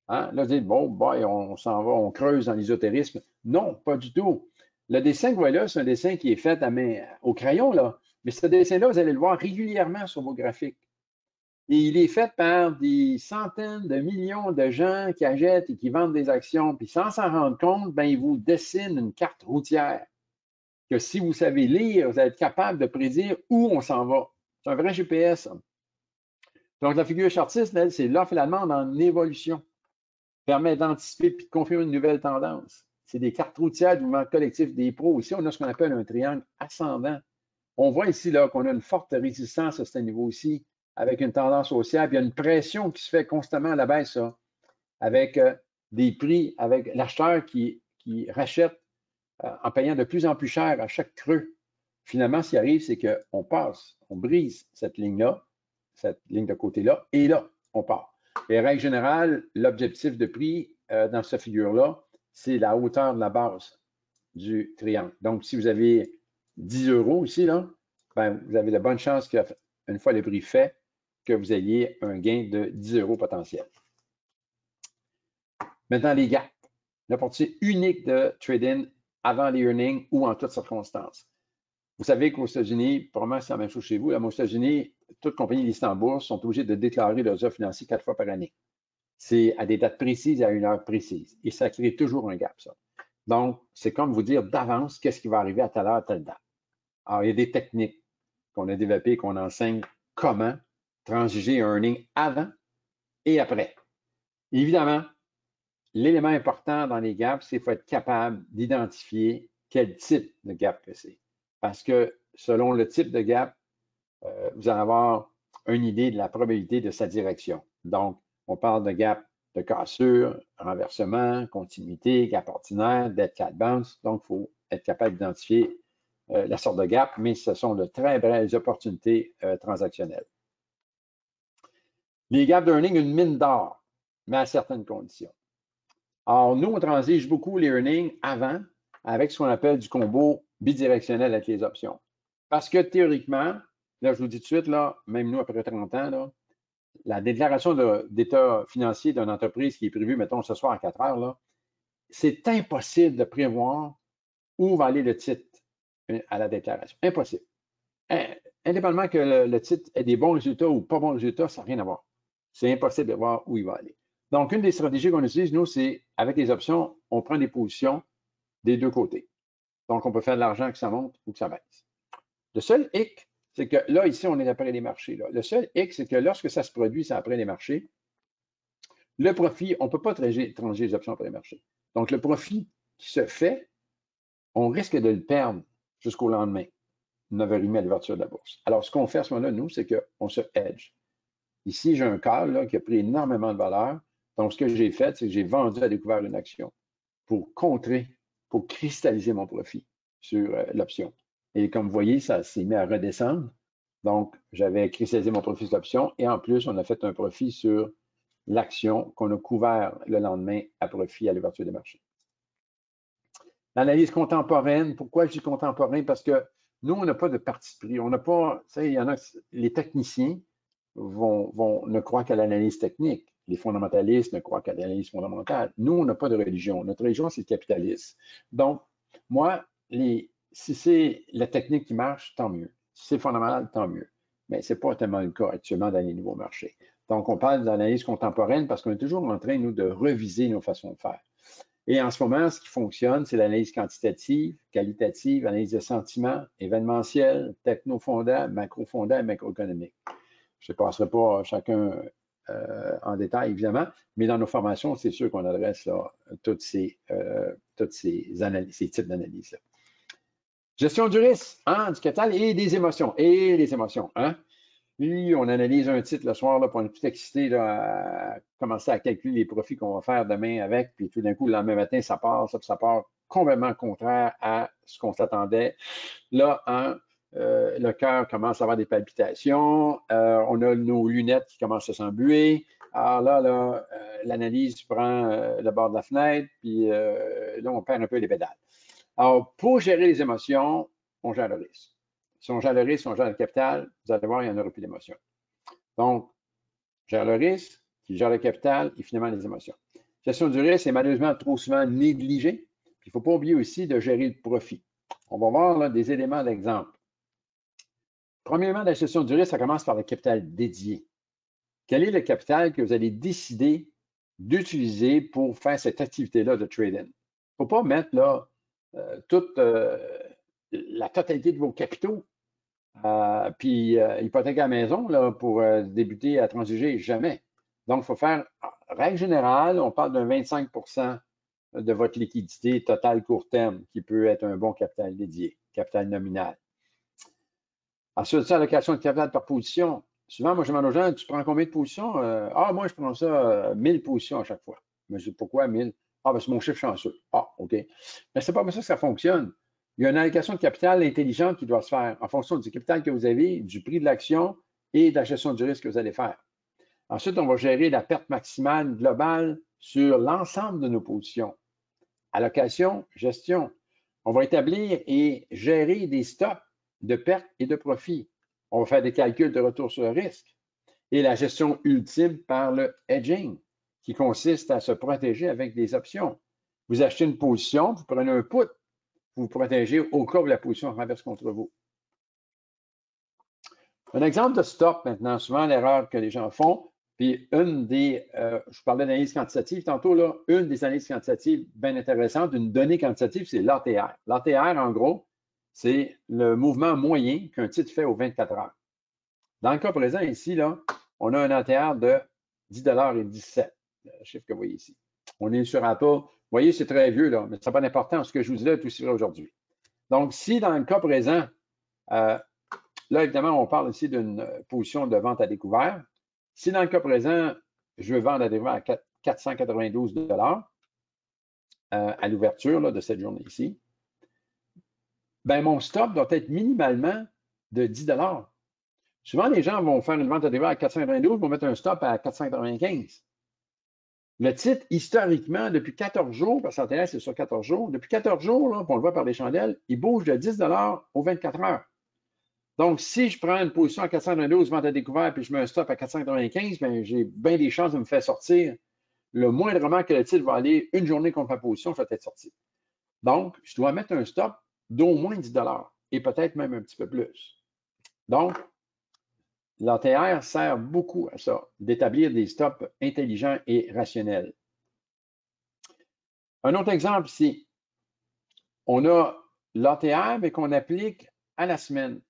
Speaker 2: Hein? Là, vous dites, bon, boy, on s'en va, on creuse dans l'ésotérisme. Non, pas du tout. Le dessin que vous voyez là, c'est un dessin qui est fait à main, au crayon, là. Mais ce dessin-là, vous allez le voir régulièrement sur vos graphiques. Et il est fait par des centaines de millions de gens qui achètent et qui vendent des actions. Puis sans s'en rendre compte, ben, ils vous dessinent une carte routière que si vous savez lire, vous allez être capable de prédire où on s'en va. C'est un vrai GPS. Donc, la figure chartiste, c'est l'offre et la demande en évolution. Permet d'anticiper puis de confirmer une nouvelle tendance. C'est des cartes routières du mouvement collectif des pros. Ici, on a ce qu'on appelle un triangle ascendant. On voit ici là qu'on a une forte résistance à ce niveau-ci, avec une tendance haussière, puis il y a une pression qui se fait constamment à la baisse, ça, avec des prix, avec l'acheteur qui rachète en payant de plus en plus cher à chaque creux. Finalement, ce qui arrive, c'est qu'on passe, on brise cette ligne-là, cette ligne de côté-là, et là, on part. Et règle générale, l'objectif de prix dans cette figure-là, c'est la hauteur de la base du triangle. Donc, si vous avez 10 € ici, là, ben, vous avez de bonnes chances qu'une fois le prix fait, que vous ayez un gain de 10 € potentiel. Maintenant, les gaps. L'opportunité unique de trade-in avant les earnings ou en toutes circonstances. Vous savez qu'aux États-Unis, probablement c'est la même chose chez vous, mais aux États-Unis, toutes compagnies listées en bourse sont obligées de déclarer leurs offres financières 4 fois par année. C'est à des dates précises et à une heure précise. Et ça crée toujours un gap, ça. Donc, c'est comme vous dire d'avance qu'est-ce qui va arriver à telle heure, à telle date. Alors, il y a des techniques qu'on a développées, qu'on enseigne comment transiger un earning avant et après. Évidemment, l'élément important dans les gaps, c'est qu'il faut être capable d'identifier quel type de gap que c'est. Parce que selon le type de gap, vous allez avoir une idée de la probabilité de sa direction. Donc, on parle de gap de cassure, renversement, continuité, gap ordinaire, dead cat bounce. Donc, il faut être capable d'identifier la sorte de gap, mais ce sont de très belles opportunités transactionnelles. Les gaps d'earning, une mine d'or, mais à certaines conditions. Alors, nous, on transige beaucoup les earnings avant avec ce qu'on appelle du combo bidirectionnel avec les options. Parce que théoriquement, là, je vous dis tout de suite, là, même nous, après 30 ans, là, la déclaration d'état financier d'une entreprise qui est prévue, mettons, ce soir à 4 heures, là, c'est impossible de prévoir où va aller le titre à la déclaration. Impossible. Indépendamment que le titre ait des bons résultats ou pas bons résultats, ça n'a rien à voir. C'est impossible de voir où il va aller. Donc, une des stratégies qu'on utilise, nous, c'est avec les options, on prend des positions des deux côtés. Donc, on peut faire de l'argent que ça monte ou que ça baisse. Le seul hic, c'est que là, ici, on est après les marchés. Là. Le seul hic, c'est que lorsque ça se produit, c'est après les marchés, le profit, on ne peut pas trancher les options après les marchés. Donc, le profit qui se fait, on risque de le perdre jusqu'au lendemain, 9h30 à l'ouverture de la bourse. Alors, ce qu'on fait à ce moment-là, nous, c'est qu'on se hedge. Ici, j'ai un call là, qui a pris énormément de valeur. Donc, ce que j'ai fait, c'est que j'ai vendu à découvert une action pour contrer, pour cristalliser mon profit sur l'option. Et comme vous voyez, ça s'est mis à redescendre. Donc, j'avais cristallisé mon profit sur l'option et en plus, on a fait un profit sur l'action qu'on a couvert le lendemain à profit à l'ouverture des marchés. L'analyse contemporaine, pourquoi je dis contemporain? Parce que nous, on n'a pas de parti pris. On n'a pas, tu sais, il y en a, les techniciens ne croient qu'à l'analyse technique. Les fondamentalistes ne croient qu'à l'analyse fondamentale. Nous, on n'a pas de religion. Notre religion, c'est le capitalisme. Donc, moi, si c'est la technique qui marche, tant mieux. Si c'est fondamental, tant mieux. Mais ce n'est pas tellement le cas actuellement dans les nouveaux marchés. Donc, on parle d'analyse contemporaine parce qu'on est toujours en train, nous, de reviser nos façons de faire. Et en ce moment, ce qui fonctionne, c'est l'analyse quantitative, qualitative, analyse de sentiments, événementielle, techno-fondant, macro-fondant et macroéconomique. Je ne passerai pas chacun en détail, évidemment, mais dans nos formations, c'est sûr qu'on adresse là, toutes ces types d'analyses-là. Gestion du risque, hein, du capital et des émotions. Et les émotions. Hein? Puis, on analyse un titre le soir, là, puis on est tout excité là, à commencer à calculer les profits qu'on va faire demain avec. Puis tout d'un coup, le lendemain matin, ça part complètement contraire à ce qu'on s'attendait. Là, le cœur commence à avoir des palpitations. On a nos lunettes qui commencent à s'embuer. Alors là, l'analyse prend le bord de la fenêtre, puis là, on perd un peu les pédales. Alors, pour gérer les émotions, on gère le risque. Si on gère le risque, si on gère le capital, vous allez voir, il n'y en aura plus d'émotions. Donc, gère le risque, qui gère le capital et finalement les émotions. Gestion du risque est malheureusement trop souvent négligée. Il ne faut pas oublier aussi de gérer le profit. On va voir là, des éléments d'exemple. Premièrement, la gestion du risque, ça commence par le capital dédié. Quel est le capital que vous allez décider d'utiliser pour faire cette activité-là de trading? Il ne faut pas mettre là, toute la totalité de vos capitaux puis hypothéquer à la maison là, pour débuter à transiger, jamais. Donc, il faut faire, règle générale, on parle d'un 25% de votre liquidité totale court terme qui peut être un bon capital dédié, capital nominal. Ensuite, ça, allocation de capital par position. Souvent, moi, je demande aux gens, tu prends combien de positions? Moi, je prends ça 1000 positions à chaque fois. Mais je dis, pourquoi 1000? C'est mon chiffre chanceux. OK. Mais c'est pas comme ça que ça fonctionne. Il y a une allocation de capital intelligente qui doit se faire en fonction du capital que vous avez, du prix de l'action et de la gestion du risque que vous allez faire. Ensuite, on va gérer la perte maximale globale sur l'ensemble de nos positions. Allocation, gestion. On va établir et gérer des stops de pertes et de profits. On va faire des calculs de retour sur le risque. Et la gestion ultime par le hedging, qui consiste à se protéger avec des options. Vous achetez une position, vous prenez un put, vous vous protégez au cas où la position renverse contre vous. Un exemple de stop maintenant, souvent l'erreur que les gens font, puis je parlais d'analyse quantitative tantôt, là, une des analyses quantitatives bien intéressantes, d'une donnée quantitative, c'est l'ATR. L'ATR, en gros, c'est le mouvement moyen qu'un titre fait aux 24 heures. Dans le cas présent, ici, là, on a un ATR de 10,17 $, le chiffre que vous voyez ici. On est sur APA. Vous voyez, c'est très vieux, là, mais ça n'a pas d'importance. Ce que je vous dis là est aussi vrai aujourd'hui. Donc, si dans le cas présent, là, évidemment, on parle ici d'une position de vente à découvert. Si dans le cas présent, je veux vendre à découvert à 492 $ à l'ouverture de cette journée ici, ben mon stop doit être minimalement de 10 $. Souvent, les gens vont faire une vente à découvert à 492, vont mettre un stop à 495. Le titre, historiquement, depuis 14 jours, parce que l'intérêt, c'est sur 14 jours, depuis 14 jours, là, on le voit par les chandelles, il bouge de 10 $ aux 24 heures. Donc, si je prends une position à 492, vente à découvert, puis je mets un stop à 495, bien, j'ai bien des chances de me faire sortir. Le moindrement que le titre va aller une journée contre ma position, je vais être sorti. Donc, je dois mettre un stop d'au moins 10 $ et peut-être même un petit peu plus. Donc, l'ATR sert beaucoup à ça, d'établir des stops intelligents et rationnels. Un autre exemple ici, on a l'ATR, mais qu'on applique à la semaine.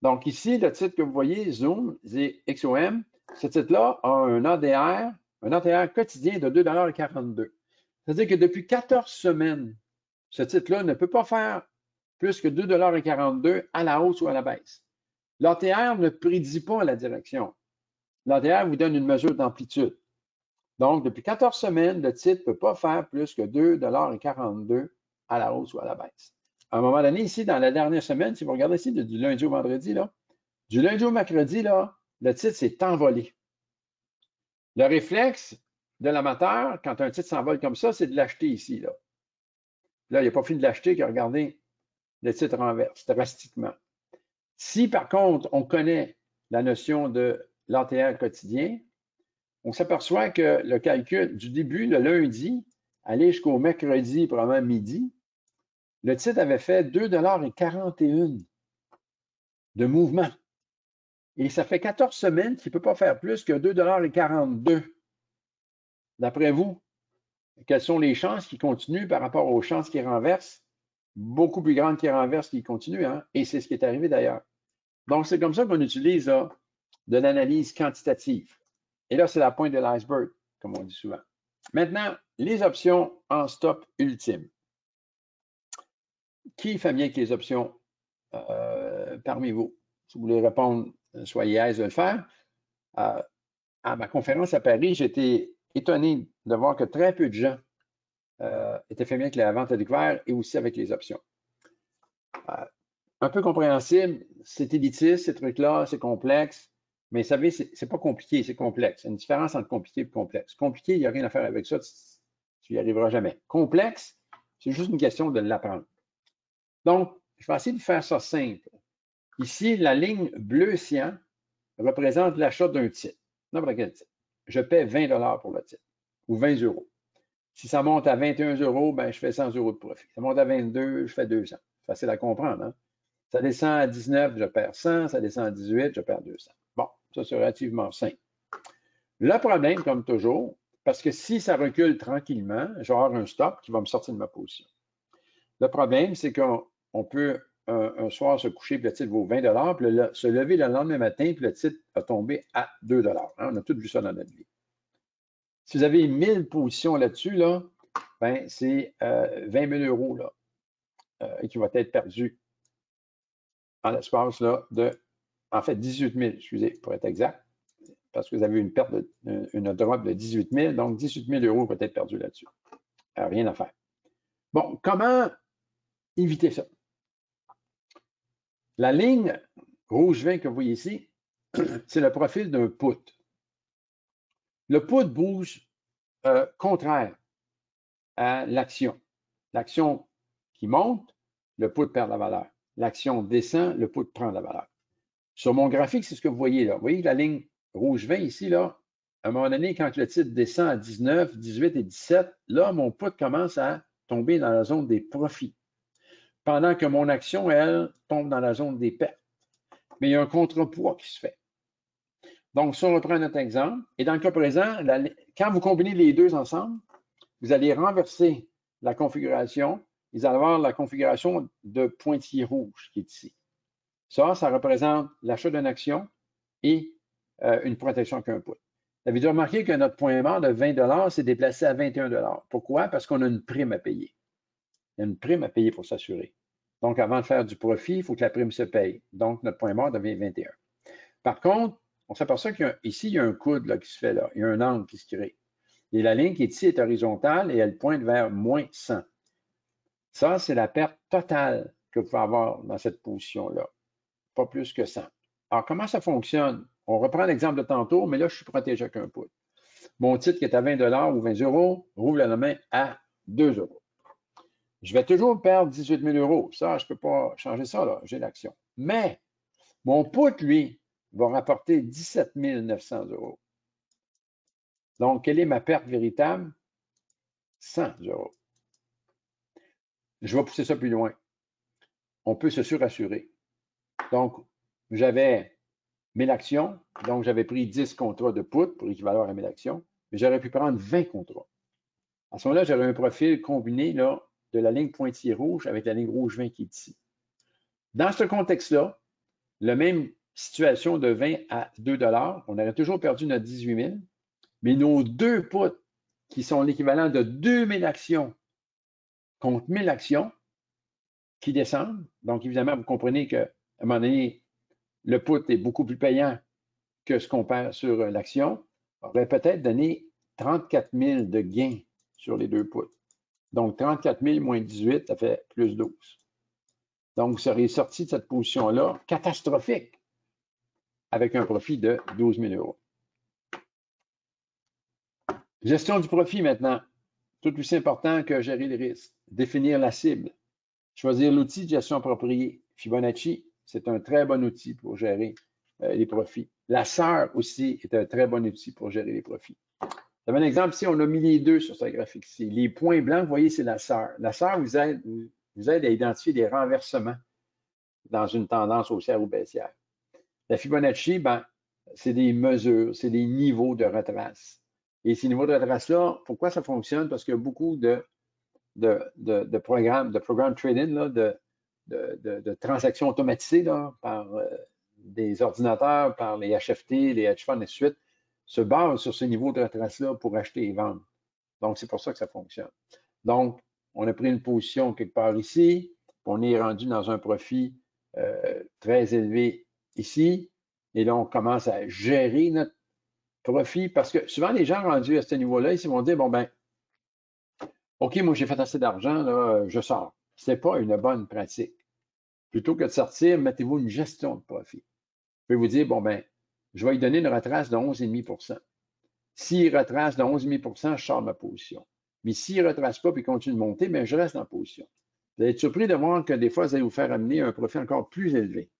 Speaker 2: Donc ici, le titre que vous voyez, Zoom, XOM, ce titre-là a un ATR quotidien de 2,42 $. C'est-à-dire que depuis 14 semaines, ce titre-là ne peut pas faire plus que 2,42 $ à la hausse ou à la baisse. L'ATR ne prédit pas la direction. L'ATR vous donne une mesure d'amplitude. Donc, depuis 14 semaines, le titre ne peut pas faire plus que 2,42 $ à la hausse ou à la baisse. À un moment donné, ici, dans la dernière semaine, si vous regardez ici, du lundi au vendredi, là, du lundi au mercredi, là, le titre s'est envolé. Le réflexe de l'amateur, quand un titre s'envole comme ça, c'est de l'acheter ici. Là, il n'a pas fini de l'acheter que regardez, le titre renverse drastiquement. Si, par contre, on connaît la notion de l'ATR quotidien, on s'aperçoit que le calcul du début, le lundi, aller jusqu'au mercredi, probablement midi, le titre avait fait 2,41 $ de mouvement. Et ça fait 14 semaines qu'il ne peut pas faire plus que 2,42 $. D'après vous, quelles sont les chances qu'il continue par rapport aux chances qu'il renverse? Beaucoup plus grandes qu'il renverse qu'il continue, hein? Et c'est ce qui est arrivé d'ailleurs. Donc, c'est comme ça qu'on utilise là, de l'analyse quantitative. Et là, c'est la pointe de l'iceberg, comme on dit souvent. Maintenant, les options en stop ultime. Qui est familier avec les options parmi vous? Si vous voulez répondre soyez aise de le faire. À ma conférence à Paris, j'étais étonné de voir que très peu de gens étaient familiers avec la vente à découvert et aussi avec les options. Un peu compréhensible, c'est élitiste, ces trucs-là, c'est complexe, mais vous savez, c'est pas compliqué, c'est complexe. Il y a une différence entre compliqué et complexe. Compliqué, il n'y a rien à faire avec ça, tu n'y arriveras jamais. Complexe, c'est juste une question de l'apprendre. Donc, je vais essayer de faire ça simple. Ici, la ligne bleu cyan représente l'achat d'un titre. N'importe quel titre. Je paie 20 $ pour le titre ou 20 €. Si ça monte à 21 €, ben, je fais 100 € de profit. Ça monte à 22, je fais 200. Facile à comprendre, hein? Ça descend à 19, je perds 100. Ça descend à 18, je perds 200. Bon, ça, c'est relativement simple. Le problème, comme toujours, parce que si ça recule tranquillement, je vais avoir un stop qui va me sortir de ma position. Le problème, c'est qu'on peut un soir se coucher, puis le titre vaut 20 $, puis se lever le lendemain matin, puis le titre a tombé à 2 $. Hein? On a tous vu ça dans notre vie. Si vous avez 1000 positions là-dessus, là, ben, c'est 20 000 € là, qui va être perdu en l'espace de, en fait, 18 000, excusez, pour être exact, parce que vous avez une perte, une drop de 18 000, donc 18 000 € peut être perdu là-dessus. Rien à faire. Bon, comment éviter ça? La ligne rouge vin que vous voyez ici, c'est le profil d'un put. Le put bouge contraire à l'action. L'action qui monte, le put perd la valeur. L'action descend, le put prend la valeur. Sur mon graphique, c'est ce que vous voyez là. Vous voyez la ligne rouge 20 ici, là, à un moment donné, quand le titre descend à 19, 18 et 17, là, mon put commence à tomber dans la zone des profits. Pendant que mon action, elle, tombe dans la zone des pertes. Mais il y a un contrepoids qui se fait. Donc, si on reprend notre exemple, et dans le cas présent, quand vous combinez les deux ensemble, vous allez renverser la configuration. Vous allez avoir la configuration de pointillé rouge qui est ici. Ça représente l'achat d'une action et une protection qu'un put. Vous avez dû remarquer que notre point mort de 20 $ s'est déplacé à 21 $. Pourquoi? Parce qu'on a une prime à payer. Il y a une prime à payer pour s'assurer. Donc, avant de faire du profit, il faut que la prime se paye. Donc, notre point mort devient 21. Par contre, on s'aperçoit qu'ici, il y a un coude là, qui se fait là. Il y a un angle qui se crée. Et la ligne qui est ici est horizontale et elle pointe vers moins 100. Ça, c'est la perte totale que vous pouvez avoir dans cette position-là. Pas plus que 100. Alors, comment ça fonctionne? On reprend l'exemple de tantôt, mais là, je suis protégé avec un put. Mon titre qui est à 20 $ ou 20 € rouvre le lendemain à 2 €. Je vais toujours perdre 18 000 €. Ça, je ne peux pas changer ça, là. J'ai l'action. Mais mon put, lui, va rapporter 17 900 €. Donc, quelle est ma perte véritable? 100 €. Je vais pousser ça plus loin. On peut se surassurer. Donc, j'avais 1000 actions, donc j'avais pris 10 contrats de put pour équivaloir à 1000 actions, mais j'aurais pu prendre 20 contrats. À ce moment-là, j'aurais un profil combiné là, de la ligne pointillée rouge avec la ligne rouge 20 qui est ici. Dans ce contexte-là, la même situation de 20 à 2 $, on aurait toujours perdu notre 18 000, mais nos deux puts, qui sont l'équivalent de 2000 actions contre 1000 actions, qui descendent. Donc, évidemment, vous comprenez qu'à un moment donné, le put est beaucoup plus payant que ce qu'on perd sur l'action. Aurait peut-être donné 34 000 de gains sur les deux puts. Donc, 34 000 moins 18, ça fait plus 12. Donc, vous seriez sorti de cette position-là catastrophique avec un profit de 12 000 €. Gestion du profit maintenant. Tout aussi important que gérer les risques. Définir la cible. Choisir l'outil de gestion approprié. Fibonacci, c'est un très bon outil pour gérer les profits. La SAR aussi est un très bon outil pour gérer les profits. Vous avez un exemple ici, on a mis les deux sur ce graphique ici. Les points blancs, vous voyez, c'est la SAR. La SAR vous aide à identifier des renversements dans une tendance haussière ou baissière. La Fibonacci, ben, c'est des mesures, c'est des niveaux de retrace. Et ces niveaux de retrace-là, pourquoi ça fonctionne? Parce qu'il y a beaucoup de programmes trading, là, de transactions automatisées là, par des ordinateurs, par les HFT, les hedge funds, et ainsi de suite, se basent sur ce niveau de retrace-là pour acheter et vendre. Donc, c'est pour ça que ça fonctionne. Donc, on a pris une position quelque part ici, on est rendu dans un profit très élevé ici, Et là, on commence à gérer notre profit parce que souvent, les gens rendus à ce niveau-là, ils vont dire, bon, ben, OK, moi, j'ai fait assez d'argent, là, je sors. Ce n'est pas une bonne pratique. Plutôt que de sortir, mettez-vous une gestion de profit. Vous pouvez vous dire, bon, ben, je vais lui donner une retrace de 11,5 %. S'il retrace de 11,5 %, je sors de ma position. Mais s'il ne retrace pas et continue de monter, bien, je reste en position. Vous allez être surpris de voir que des fois, vous allez vous faire amener un profit encore plus élevé.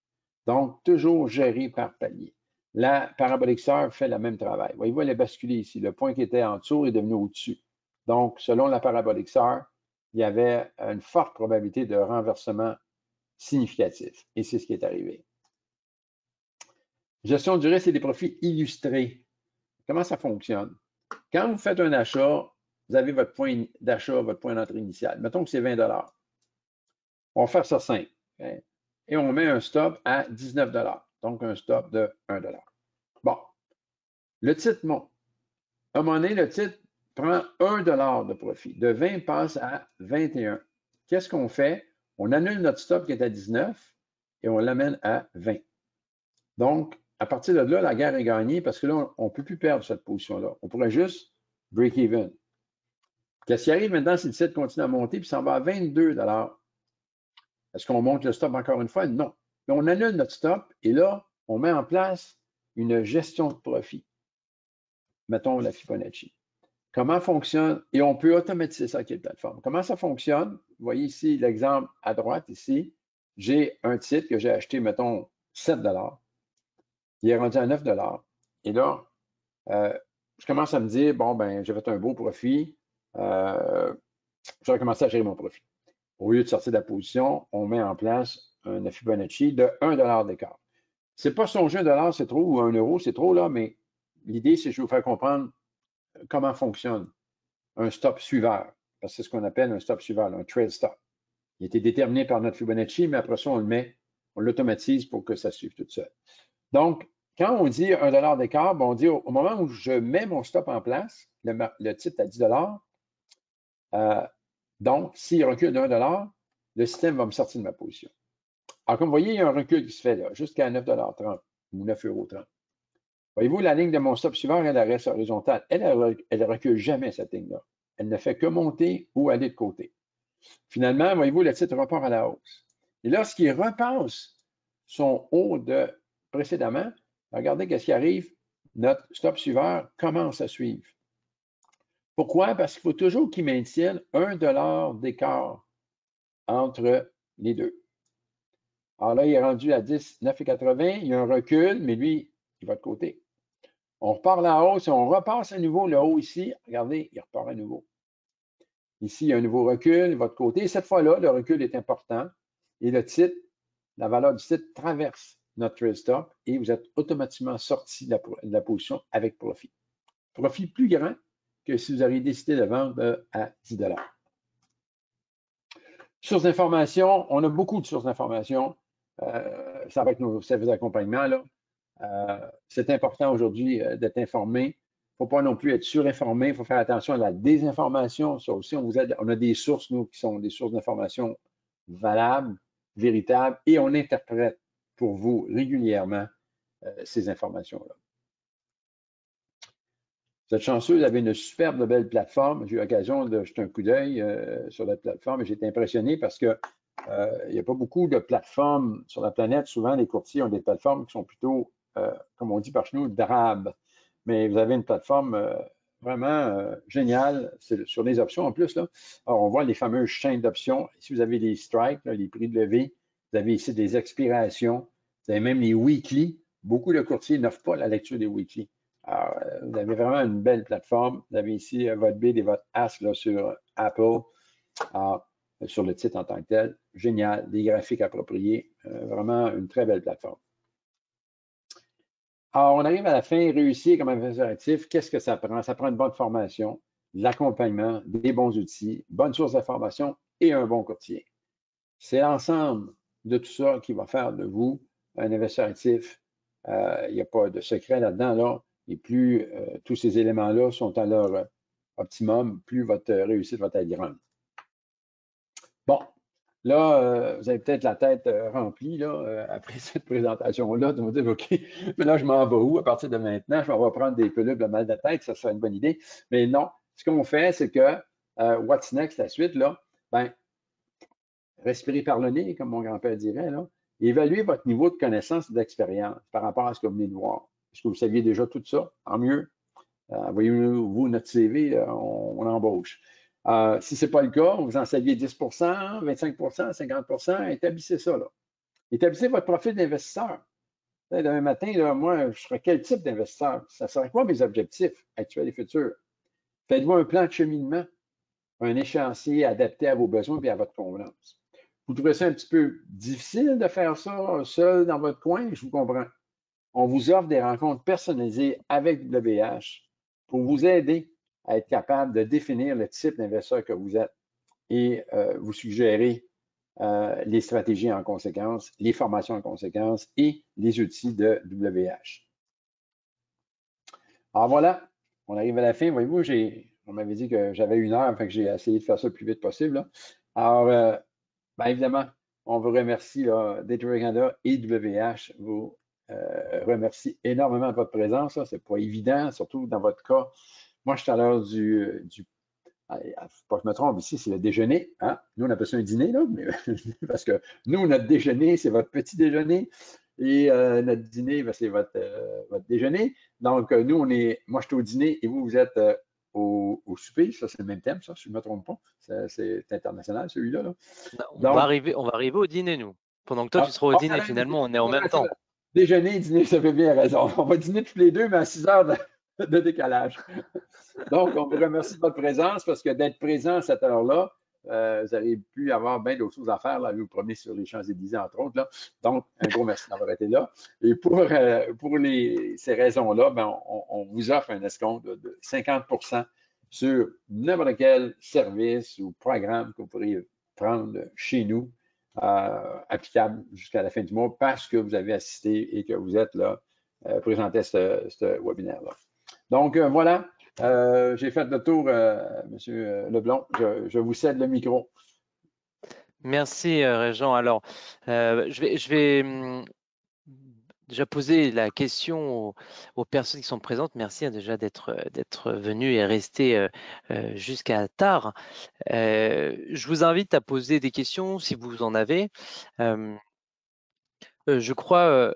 Speaker 2: Donc, toujours géré par palier. La parabolique SAR fait le même travail. Voyez-vous, elle est basculée ici. Le point qui était en dessous est devenu au-dessus. Donc, selon la parabolique SAR, il y avait une forte probabilité de renversement significatif. Et c'est ce qui est arrivé. Gestion du risque et des profits illustrés. Comment ça fonctionne? Quand vous faites un achat, vous avez votre point d'achat, votre point d'entrée initial. Mettons que c'est 20 $. On va faire ça simple. Okay? Et on met un stop à 19 $. Donc, un stop de 1 $. Bon. Le titre monte. À un moment donné, le titre prend 1 $ de profit. De 20 passe à 21. Qu'est-ce qu'on fait? On annule notre stop qui est à 19 et on l'amène à 20. Donc, à partir de là, la guerre est gagnée parce que là, on ne peut plus perdre cette position-là. On pourrait juste break even. Qu'est-ce qui arrive maintenant si le titre continue à monter puis s'en va à 22 $? Est-ce qu'on monte le stop encore une fois? Non. Mais on annule notre stop et là, on met en place une gestion de profit. Mettons la Fibonacci. Comment fonctionne, et on peut automatiser ça avec les plateformes. Comment ça fonctionne? Vous voyez ici l'exemple à droite, ici. J'ai un titre que j'ai acheté, mettons, 7 $. Il est rendu à 9 $. Et là, je commence à me dire, bon, ben, j'ai fait un beau profit. Je vais commencer à gérer mon profit. Au lieu de sortir de la position, on met en place un Fibonacci de 1 $ d'écart. Ce n'est pas songer 1 $, c'est trop, ou 1 €, c'est trop, là, mais l'idée, c'est que je vais vous faire comprendre comment fonctionne un stop suiveur, parce que c'est ce qu'on appelle un stop suiveur, un trail stop. Il a été déterminé par notre Fibonacci, mais après ça, on le met, on l'automatise pour que ça suive tout seul. Donc, quand on dit 1 $ d'écart, ben on dit au moment où je mets mon stop en place, le titre à 10 $, donc, s'il recule de 1 $, le système va me sortir de ma position. Alors, comme vous voyez, il y a un recul qui se fait là, jusqu'à 9,30 $ ou 9,30 €. Voyez-vous, la ligne de mon stop suiveur, elle reste horizontale. Elle ne recule jamais, cette ligne-là. Elle ne fait que monter ou aller de côté. Finalement, voyez-vous, le titre repart à la hausse. Et lorsqu'il repasse son haut de précédemment, regardez ce qui arrive. Notre stop suiveur commence à suivre. Pourquoi? Parce qu'il faut toujours qu'il maintienne 1 $ d'écart entre les deux. Alors là, il est rendu à 10,980. Il y a un recul, mais lui, il va de côté. On repart à la hausse et on repasse à nouveau le haut ici. Regardez, il repart à nouveau. Ici, il y a un nouveau recul, il va de côté. Cette fois-là, le recul est important et le titre, la valeur du titre traverse notre trail stop et vous êtes automatiquement sorti de la position avec profit. Profit plus grand que si vous aviez décidé de vendre à 10 $. Sources d'information, on a beaucoup de sources d'information. Ça va être nos services d'accompagnement, là. C'est important aujourd'hui d'être informé. Il ne faut pas non plus être surinformé. Il faut faire attention à la désinformation. Ça aussi, on vous aide. On a des sources, nous, qui sont des sources d'information valables, véritables, et on interprète pour vous régulièrement ces informations-là. Vous êtes chanceux, vous avez une superbe belle plateforme. J'ai eu l'occasion de jeter un coup d'œil sur la plateforme et j'ai été impressionné parce que il n'y a pas beaucoup de plateformes sur la planète. Souvent, les courtiers ont des plateformes qui sont plutôt, comme on dit par chez nous, drabes. Mais vous avez une plateforme vraiment géniale sur les options en plus. Là. Alors, on voit les fameuses chaînes d'options. Ici, vous avez les strikes, là, les prix de levée. Vous avez ici des expirations. Vous avez même les weekly. Beaucoup de courtiers n'offrent pas la lecture des weekly. Alors, vous avez vraiment une belle plateforme. Vous avez ici votre bid et votre as là, sur Apple. Alors, sur le titre en tant que tel. Génial, des graphiques appropriés, vraiment une très belle plateforme. Alors, on arrive à la fin, réussir comme investisseur actif, qu'est-ce que ça prend? Ça prend une bonne formation, l'accompagnement, des bons outils, bonne source d'information et un bon courtier. C'est l'ensemble de tout ça qui va faire de vous un investisseur actif. Il n'y a pas de secret là-dedans, là. Et plus tous ces éléments-là sont à leur optimum, plus votre réussite va être grande. Bon, Là, vous avez peut-être la tête remplie là, après cette présentation-là, de vous dire, OK, mais là, je m'en vais où à partir de maintenant? Je m'en vais prendre des pilules de mal de tête, ça serait une bonne idée. Mais non, ce qu'on fait, c'est que what's next, la suite, là, ben, respirez par le nez, comme mon grand-père dirait, là. Évaluez votre niveau de connaissance et d'expérience par rapport à ce que vous venez de voir. Est-ce que vous saviez déjà tout ça? En mieux. Voyez-vous notre CV, on embauche. Si ce n'est pas le cas, vous en saviez 10 25 50 établissez ça. Là. Établissez votre profil d'investisseur. Demain matin, là, moi, je serais quel type d'investisseur? Ça serait quoi mes objectifs actuels et futurs? Faites-vous un plan de cheminement, un échéancier adapté à vos besoins et à votre convenance. Vous trouvez ça un petit peu difficile de faire ça seul dans votre coin? Je vous comprends. On vous offre des rencontres personnalisées avec WH pour vous aider à être capable de définir le type d'investisseur que vous êtes et vous suggérer les stratégies en conséquence, les formations en conséquence et les outils de WH. Alors voilà, on arrive à la fin. Voyez-vous, on m'avait dit que j'avais 1 heure, fait que j'ai essayé de faire ça le plus vite possible. Là. Alors, bien évidemment, on vous remercie, Day-Trader Canada et WH vous remercie énormément de votre présence. C'est pas évident, surtout dans votre cas. Moi, je suis à l'heure pas que je me trompe, ici, c'est le déjeuner. Hein? Nous, on appelle ça un dîner, là, mais, parce que nous, notre déjeuner, c'est votre petit déjeuner. Et notre dîner, ben, c'est votre déjeuner. Donc, nous, moi, je suis au dîner et vous êtes au souper. Ça, c'est le même thème, ça, si je ne me trompe pas. C'est international, celui-là. Là.
Speaker 3: On va arriver au dîner, nous. Pendant que toi, tu seras au dîner, finalement, on est en même temps.
Speaker 2: Déjeuner, dîner, ça fait bien raison. On va dîner tous les deux, mais à 6 heures de décalage. Donc, on vous remercie de votre présence parce que d'être présent à cette heure-là, vous avez pu avoir bien d'autres choses à faire. Là, vous promenez sur les Champs-Élysées, entre autres. Là. Donc, un gros merci d'avoir été là. Et pour ces raisons-là, ben, on vous offre un escompte de 50 sur n'importe quel service ou programme que vous pourriez prendre chez nous, applicable jusqu'à la fin du mois parce que vous avez assisté et que vous êtes là, présenté ce webinaire-là. Donc, voilà. J'ai fait le tour, M. Leblond. Je vous cède le micro.
Speaker 3: Merci, Régent. Alors, je vais déjà poser la question aux personnes qui sont présentes. Merci déjà d'être venu et rester jusqu'à tard. Je vous invite à poser des questions si vous en avez. Je crois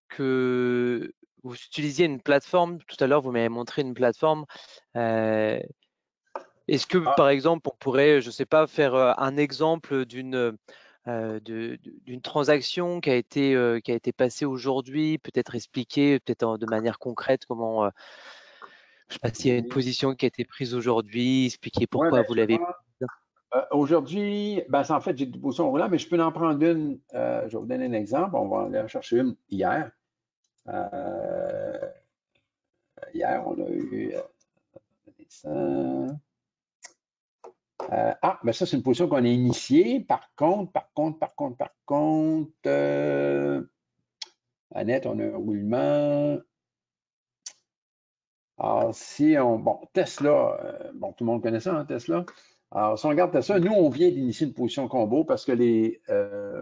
Speaker 3: que vous utilisiez une plateforme. Tout à l'heure, vous m'avez montré une plateforme. Est-ce que, par exemple, on pourrait, je ne sais pas, faire un exemple d'une transaction qui a été passée aujourd'hui, peut-être expliquer, peut-être de manière concrète comment, je ne sais pas s'il y a une position qui a été prise aujourd'hui, expliquer pourquoi vous l'avez.
Speaker 2: Aujourd'hui, ben, en fait, j'ai des positions là, mais je peux en prendre une. Je vais vous donner un exemple. On va aller en chercher une hier. Hier, on a eu. Ben ça, c'est une position qu'on a initiée. Par contre, Annette, on a un roulement. Alors, bon, Tesla, bon, tout le monde connaît ça, hein, Tesla. Alors, si on regarde Tesla, nous, on vient d'initier une position combo parce que les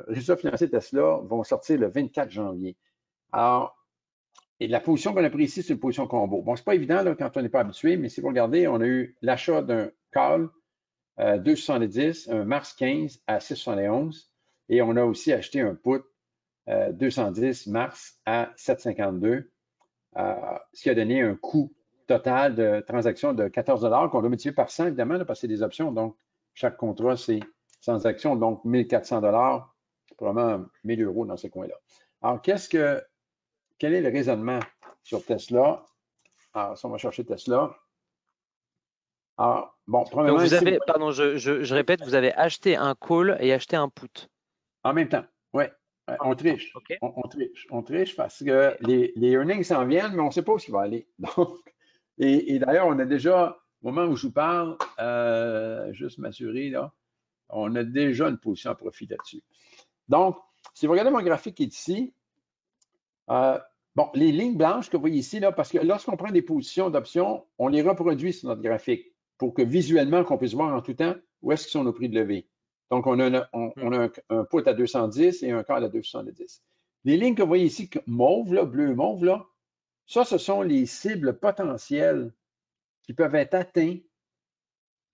Speaker 2: résultats financiers de Tesla vont sortir le 24 janvier. Alors, et la position qu'on a prise ici, c'est une position combo. Bon, c'est pas évident là, quand on n'est pas habitué, mais si vous regardez, on a eu l'achat d'un call 2,70, un mars 15 à 6,71 et on a aussi acheté un put 210 mars à 7,52, ce qui a donné un coût total de transaction de 14 qu'on doit multiplier par 100, évidemment, là, parce que c'est des options. Donc, chaque contrat, c'est transaction, donc 1 400 probablement 1 000 € dans ces coins-là. Alors, quel est le raisonnement sur Tesla? Alors, si on va chercher Tesla. Alors, bon,
Speaker 3: premièrement, donc vous avez, pardon, je répète, vous avez acheté un call et acheté un put.
Speaker 2: En même temps, oui. On triche. Okay. On triche parce que les earnings s'en viennent, mais on ne sait pas où ça va aller. Donc, et d'ailleurs, on a déjà, au moment où je vous parle, juste m'assurer, là, on a déjà une position à profit là-dessus. Donc, si vous regardez mon graphique qui est ici, bon, les lignes blanches que vous voyez ici, là, parce que lorsqu'on prend des positions d'options, on les reproduit sur notre graphique pour que visuellement, qu'on puisse voir en tout temps où est-ce qu'ils sont nos prix de levée. Donc, on a un put à 210 et un call à 270. Les lignes que vous voyez ici, mauve, là, bleu, mauve, là, ça, ce sont les cibles potentielles qui peuvent être atteintes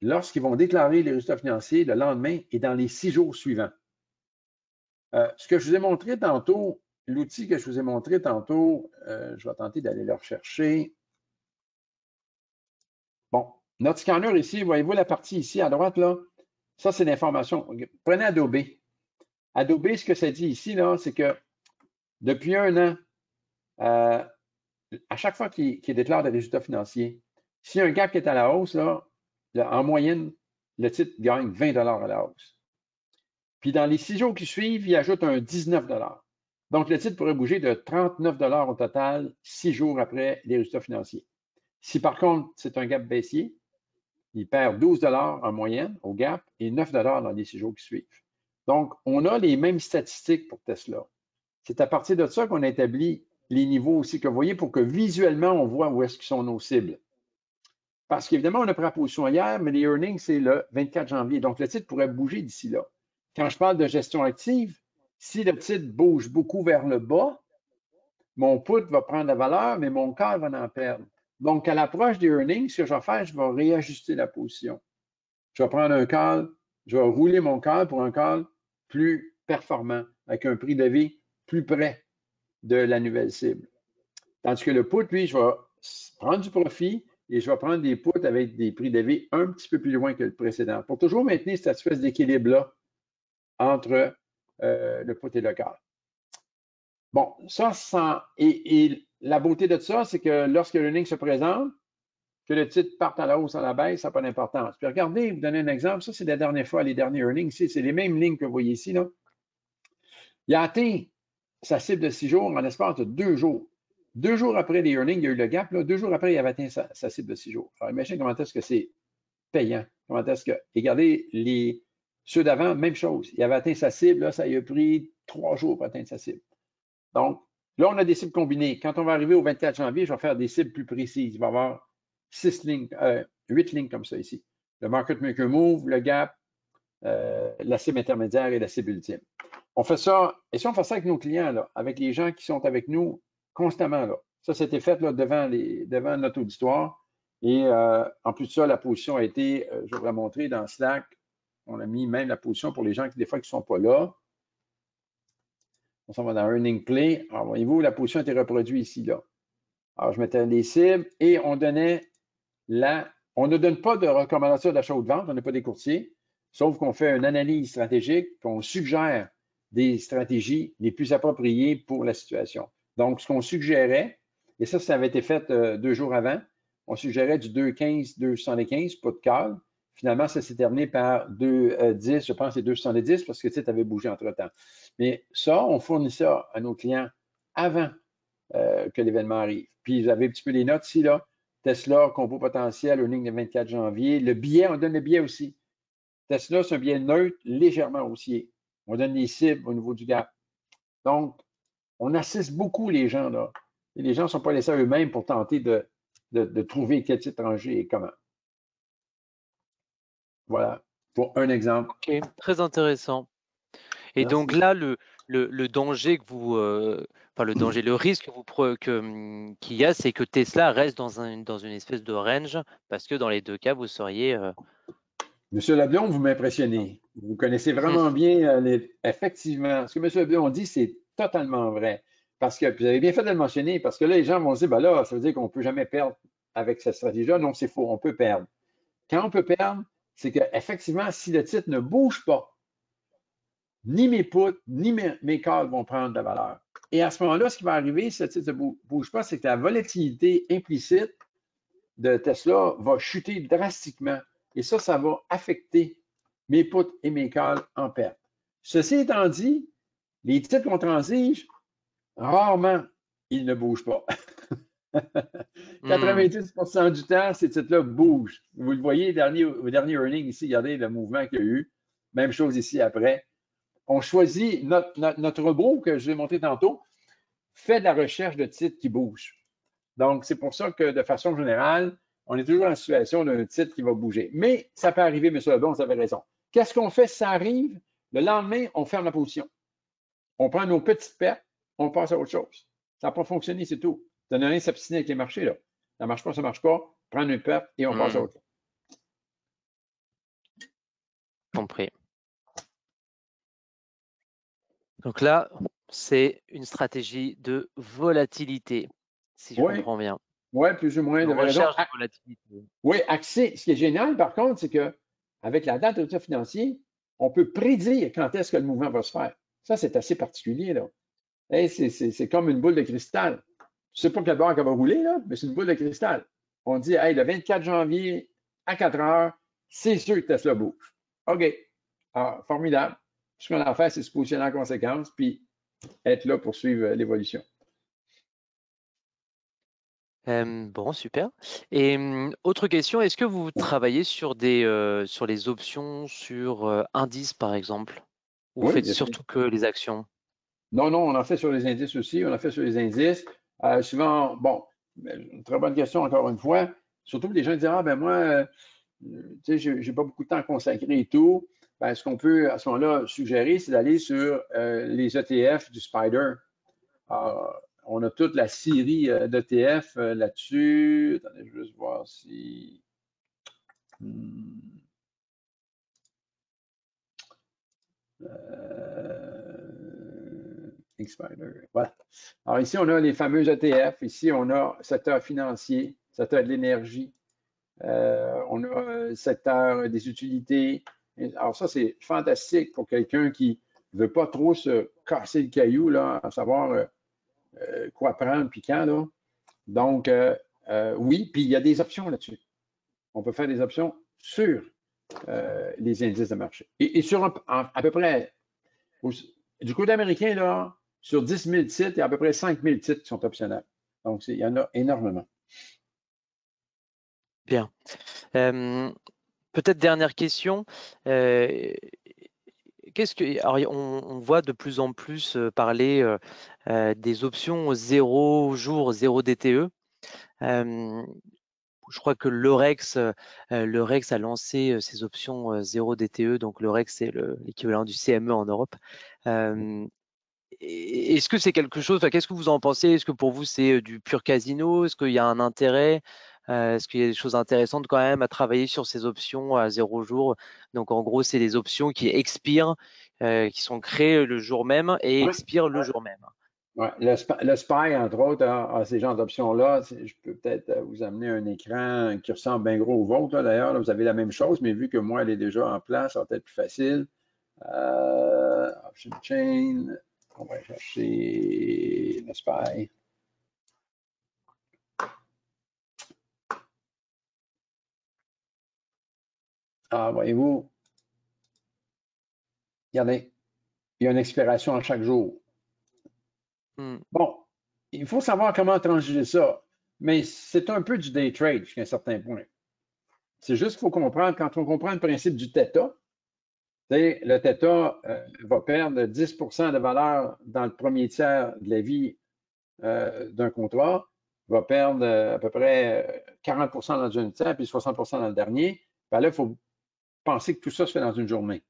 Speaker 2: lorsqu'ils vont déclarer les résultats financiers le lendemain et dans les 6 jours suivants. Ce que je vous ai montré tantôt, l'outil que je vous ai montré tantôt, je vais tenter d'aller le rechercher. Bon, notre scanner ici, voyez-vous la partie ici à droite, là? Ça, c'est l'information. Prenez Adobe. Adobe, ce que ça dit ici, là, c'est que depuis un an, à chaque fois qu'il déclare des résultats financiers, s'il y a un gap qui est à la hausse, là, en moyenne, le titre gagne 20 $ à la hausse. Puis dans les 6 jours qui suivent, il ajoute un 19 $. Donc, le titre pourrait bouger de 39 $ au total 6 jours après les résultats financiers. Si par contre, c'est un gap baissier, il perd 12 $ en moyenne au gap et 9 $ dans les 6 jours qui suivent. Donc, on a les mêmes statistiques pour Tesla. C'est à partir de ça qu'on établit les niveaux aussi que vous voyez pour que visuellement, on voit où est-ce qu'ils sont nos cibles. Parce qu'évidemment, on a pris la position hier, mais les earnings, c'est le 24 janvier. Donc, le titre pourrait bouger d'ici là. Quand je parle de gestion active, si le titre bouge beaucoup vers le bas, mon put va prendre la valeur, mais mon call va en perdre. Donc, à l'approche des earnings, ce que je vais faire, je vais réajuster la position. Je vais prendre un call, je vais rouler mon call pour un call plus performant, avec un prix de vie plus près de la nouvelle cible. Tandis que le put, lui, je vais prendre du profit et je vais prendre des puts avec des prix de vie un petit peu plus loin que le précédent pour toujours maintenir cette espèce d'équilibre-là entre le put et le call. Bon, ça, et la beauté de ça, c'est que lorsque le earning se présente, que le titre parte à la hausse, à la baisse, ça n'a pas d'importance. Puis regardez, vous donner un exemple, ça c'est la dernière fois, les derniers earnings ici, c'est les mêmes lignes que vous voyez ici, là. Il a atteint sa cible de 6 jours en l'espace de 2 jours. 2 jours après les earnings, il y a eu le gap, là. 2 jours après, il avait atteint sa cible de 6 jours. Alors imaginez comment est-ce que c'est payant. Comment est-ce que. Et regardez, ceux d'avant, même chose. Il avait atteint sa cible, là, ça lui a pris 3 jours pour atteindre sa cible. Donc, là, on a des cibles combinées. Quand on va arriver au 24 janvier, je vais faire des cibles plus précises. Il va y avoir 8 lignes comme ça ici. Le market maker move, le gap, la cible intermédiaire et la cible ultime. On fait ça, et si on fait ça avec nos clients, là, avec les gens qui sont avec nous constamment, là. Ça, c'était fait là, devant notre auditoire. Et en plus de ça, la position a été, je vais vous la montrer dans Slack, on a mis même la position pour les gens qui, des fois, qui ne sont pas là. On s'en va dans Earning Play. Alors, voyez-vous, la position a été reproduite ici, là. Alors, je mettais les cibles et on donnait on ne donne pas de recommandation d'achat ou de vente, on n'est pas des courtiers, sauf qu'on fait une analyse stratégique, qu'on suggère des stratégies les plus appropriées pour la situation. Donc, ce qu'on suggérait, et ça avait été fait 2 jours avant, on suggérait du 2,15, 2,75, pas de call. Finalement, ça s'est terminé par 2,10, je pense, et 2,70 parce que le titre avait bougé entre-temps. Mais ça, on fournit ça à nos clients avant que l'événement arrive. Puis, vous avez un petit peu les notes ici, là. Tesla, compo potentiel, earning le 24 janvier. Le billet, on donne le billet aussi. Tesla, c'est un billet neutre, légèrement haussier. On donne les cibles au niveau du gap. Donc, on assiste beaucoup les gens, là. Et les gens ne sont pas laissés à eux-mêmes pour tenter de trouver quel titre ranger et comment. Voilà, pour un exemple.
Speaker 3: Ok, très intéressant. Et
Speaker 2: Merci.
Speaker 3: donc là, le danger que vous, enfin le danger, le risque qu'il y a, c'est que Tesla reste dans une espèce de range, parce que dans les deux cas, vous seriez.
Speaker 2: Monsieur Leblond, vous m'impressionnez. Vous connaissez vraiment bien, effectivement, ce que M. Leblond dit, c'est totalement vrai. Parce que, vous avez bien fait de le mentionner, parce que là, les gens vont se dire, ben là, ça veut dire qu'on ne peut jamais perdre avec cette stratégie-là. Non, c'est faux, on peut perdre. Quand on peut perdre, c'est qu'effectivement, si le titre ne bouge pas, ni mes puts, ni mes calls vont prendre de la valeur. Et à ce moment-là, ce qui va arriver, si le titre ne bouge pas, c'est que la volatilité implicite de Tesla va chuter drastiquement. Et ça va affecter mes puts et mes calls en perte. Ceci étant dit, les titres qu'on transige, rarement, ils ne bougent pas. 90% du temps, ces titres-là bougent. Vous le voyez au dernier earning ici, regardez le mouvement qu'il y a eu. Même chose ici après. On choisit notre robot que je vous ai montré tantôt, fait de la recherche de titres qui bougent. Donc, c'est pour ça que de façon générale, on est toujours en situation d'un titre qui va bouger. Mais ça peut arriver, M. Lebon, vous avez raison. Qu'est-ce qu'on fait si ça arrive? Le lendemain, on ferme la position. On prend nos petites pertes, on passe à autre chose. Ça n'a pas fonctionné, c'est tout. Ça n'a rien s'obstiner avec les marchés, là. Ça ne marche pas, ça ne marche pas. Prendre une perte et on passe à autre chose.
Speaker 3: Compris. Donc là, c'est une stratégie de volatilité, si je comprends bien.
Speaker 2: Oui, plus ou moins.
Speaker 3: De recherche de volatilité.
Speaker 2: Oui, accès. Ce qui est génial, par contre, c'est qu'avec la date de résultat financier, on peut prédire quand est-ce que le mouvement va se faire. Ça, c'est assez particulier, là. Hey, c'est comme une boule de cristal. Je ne sais pas quelle banque elle va rouler, là, mais c'est une boule de cristal. On dit, hey, le 24 janvier à 4 heures, c'est sûr que Tesla bouge. OK. Ah, formidable. Ce qu'on a à faire, c'est se positionner en conséquence, puis être là pour suivre l'évolution.
Speaker 3: Bon, super. Et autre question, est-ce que vous travaillez sur sur les options sur indices, par exemple, ou
Speaker 2: Oui,
Speaker 3: faites surtout que les actions?
Speaker 2: Non, on en fait sur les indices aussi. On en fait sur les indices. Souvent, bon, une très bonne question encore une fois. Surtout que les gens disent, ah ben moi, tu sais, j'ai pas beaucoup de temps à consacrer et tout. Ben, ce qu'on peut à ce moment-là suggérer, c'est d'aller sur les ETF du Spider. On a toute la série d'ETF là-dessus. Attendez, je vais juste voir si. Spider. Voilà. Alors ici, on a les fameux ETF. Ici, on a secteur financier, secteur de l'énergie. On a secteur des utilités. Alors ça, c'est fantastique pour quelqu'un qui ne veut pas trop se casser le caillou, là, à savoir quoi prendre puis quand. Là. Donc, oui, puis il y a des options là-dessus. On peut faire des options sur les indices de marché. Et sur à peu près, du côté américain, là, sur 10 000 titres, il y a à peu près 5 000 titres qui sont optionnels. Donc, il y en a énormément.
Speaker 3: Bien. Peut-être dernière question. Alors, on voit de plus en plus parler des options 0 jour, 0 DTE. Je crois que l'Eurex a lancé ses options 0 DTE, donc l'Eurex c'est l'équivalent du CME en Europe. Est-ce que c'est quelque chose, qu'est-ce que vous en pensez? Est-ce que pour vous c'est du pur casino? Est-ce qu'il y a un intérêt? Est-ce qu'il y a des choses intéressantes quand même à travailler sur ces options à 0 jour? Donc en gros, c'est des options qui expirent, qui sont créées le jour même et expirent le jour même.
Speaker 2: Ouais. Le SPY, entre autres, a ces genres d'options-là. Je peux peut-être vous amener un écran qui ressemble bien gros au vôtre. D'ailleurs, vous avez la même chose, mais vu que moi, elle est déjà en place, ça va être plus facile. Option Chain. On va chercher le SPY. Ah, voyez-vous, regardez, il y a une expiration à chaque jour. Bon, il faut savoir comment transiger ça, mais c'est un peu du day trade jusqu'à un certain point. C'est juste qu'il faut comprendre, quand on comprend le principe du θ, le θ va perdre 10 de valeur dans le premier tiers de la vie d'un contrat, va perdre à peu près 40 dans le deuxième tiers, puis 60 dans le dernier. Ben là, il faut penser que tout ça se fait dans une journée.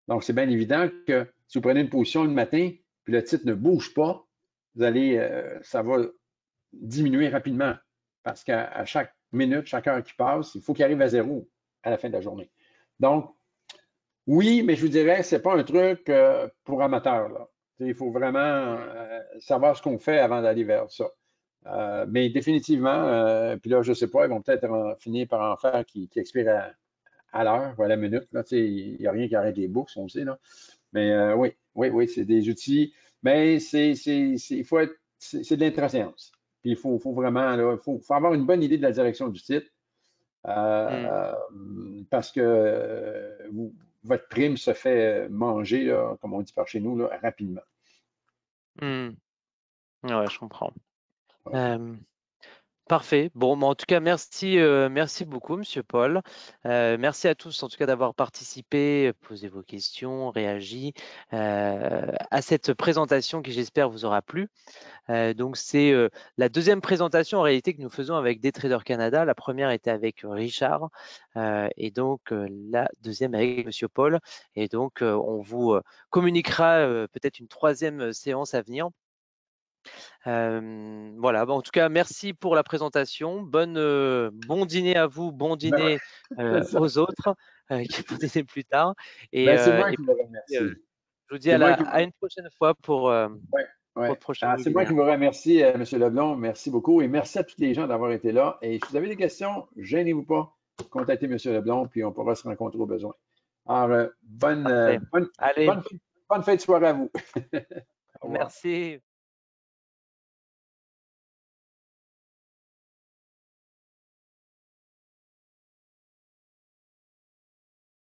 Speaker 2: Donc, c'est bien évident que si vous prenez une position le matin, puis le titre ne bouge pas, vous allez, ça va diminuer rapidement parce qu'à chaque minute, chaque heure qui passe, il faut qu'il arrive à zéro à la fin de la journée. Donc, oui, mais je vous dirais, c'est pas un truc pour amateurs. Là. Il faut vraiment savoir ce qu'on fait avant d'aller vers ça. Mais définitivement, puis là, je ne sais pas, ils vont peut-être finir par en faire qui expire à l'heure ou à la minute. Il n'y a rien qui arrête les bourses, on le sait. Là. Mais oui, c'est des outils. Mais c'est de l'intrascience. Puis il faut vraiment, il faut avoir une bonne idée de la direction du titre. Parce que votre prime se fait manger, là, comme on dit par chez nous, là, rapidement.
Speaker 3: Ouais, je comprends. Parfait. Bon, en tout cas, merci, merci beaucoup, Monsieur Paul. Merci à tous, en tout cas, d'avoir participé, posé vos questions, réagi à cette présentation qui, j'espère, vous aura plu. Donc, c'est la deuxième présentation en réalité que nous faisons avec Daytrader Canada. La première était avec Richard et donc la deuxième avec Monsieur Paul. Et donc, on vous communiquera peut-être une troisième séance à venir. Voilà, en tout cas, merci pour la présentation. Bon dîner à vous, bon dîner aux autres qui vont dîner plus tard.
Speaker 2: C'est moi
Speaker 3: Et
Speaker 2: qui vous
Speaker 3: puis,
Speaker 2: remercie.
Speaker 3: je vous dis
Speaker 2: C'est moi qui
Speaker 3: à une prochaine fois pour
Speaker 2: ouais,
Speaker 3: le
Speaker 2: ouais.
Speaker 3: prochain
Speaker 2: C'est moi
Speaker 3: webinaire.
Speaker 2: qui vous remercie, M. Leblond. Merci beaucoup. Et merci à tous les gens d'avoir été là. Et si vous avez des questions, gênez-vous pas. Contactez M. Leblond, puis on pourra se rencontrer au besoin. Alors,
Speaker 3: Parfait. Allez,
Speaker 2: bonne fin de soirée à vous. Au revoir.
Speaker 3: merci.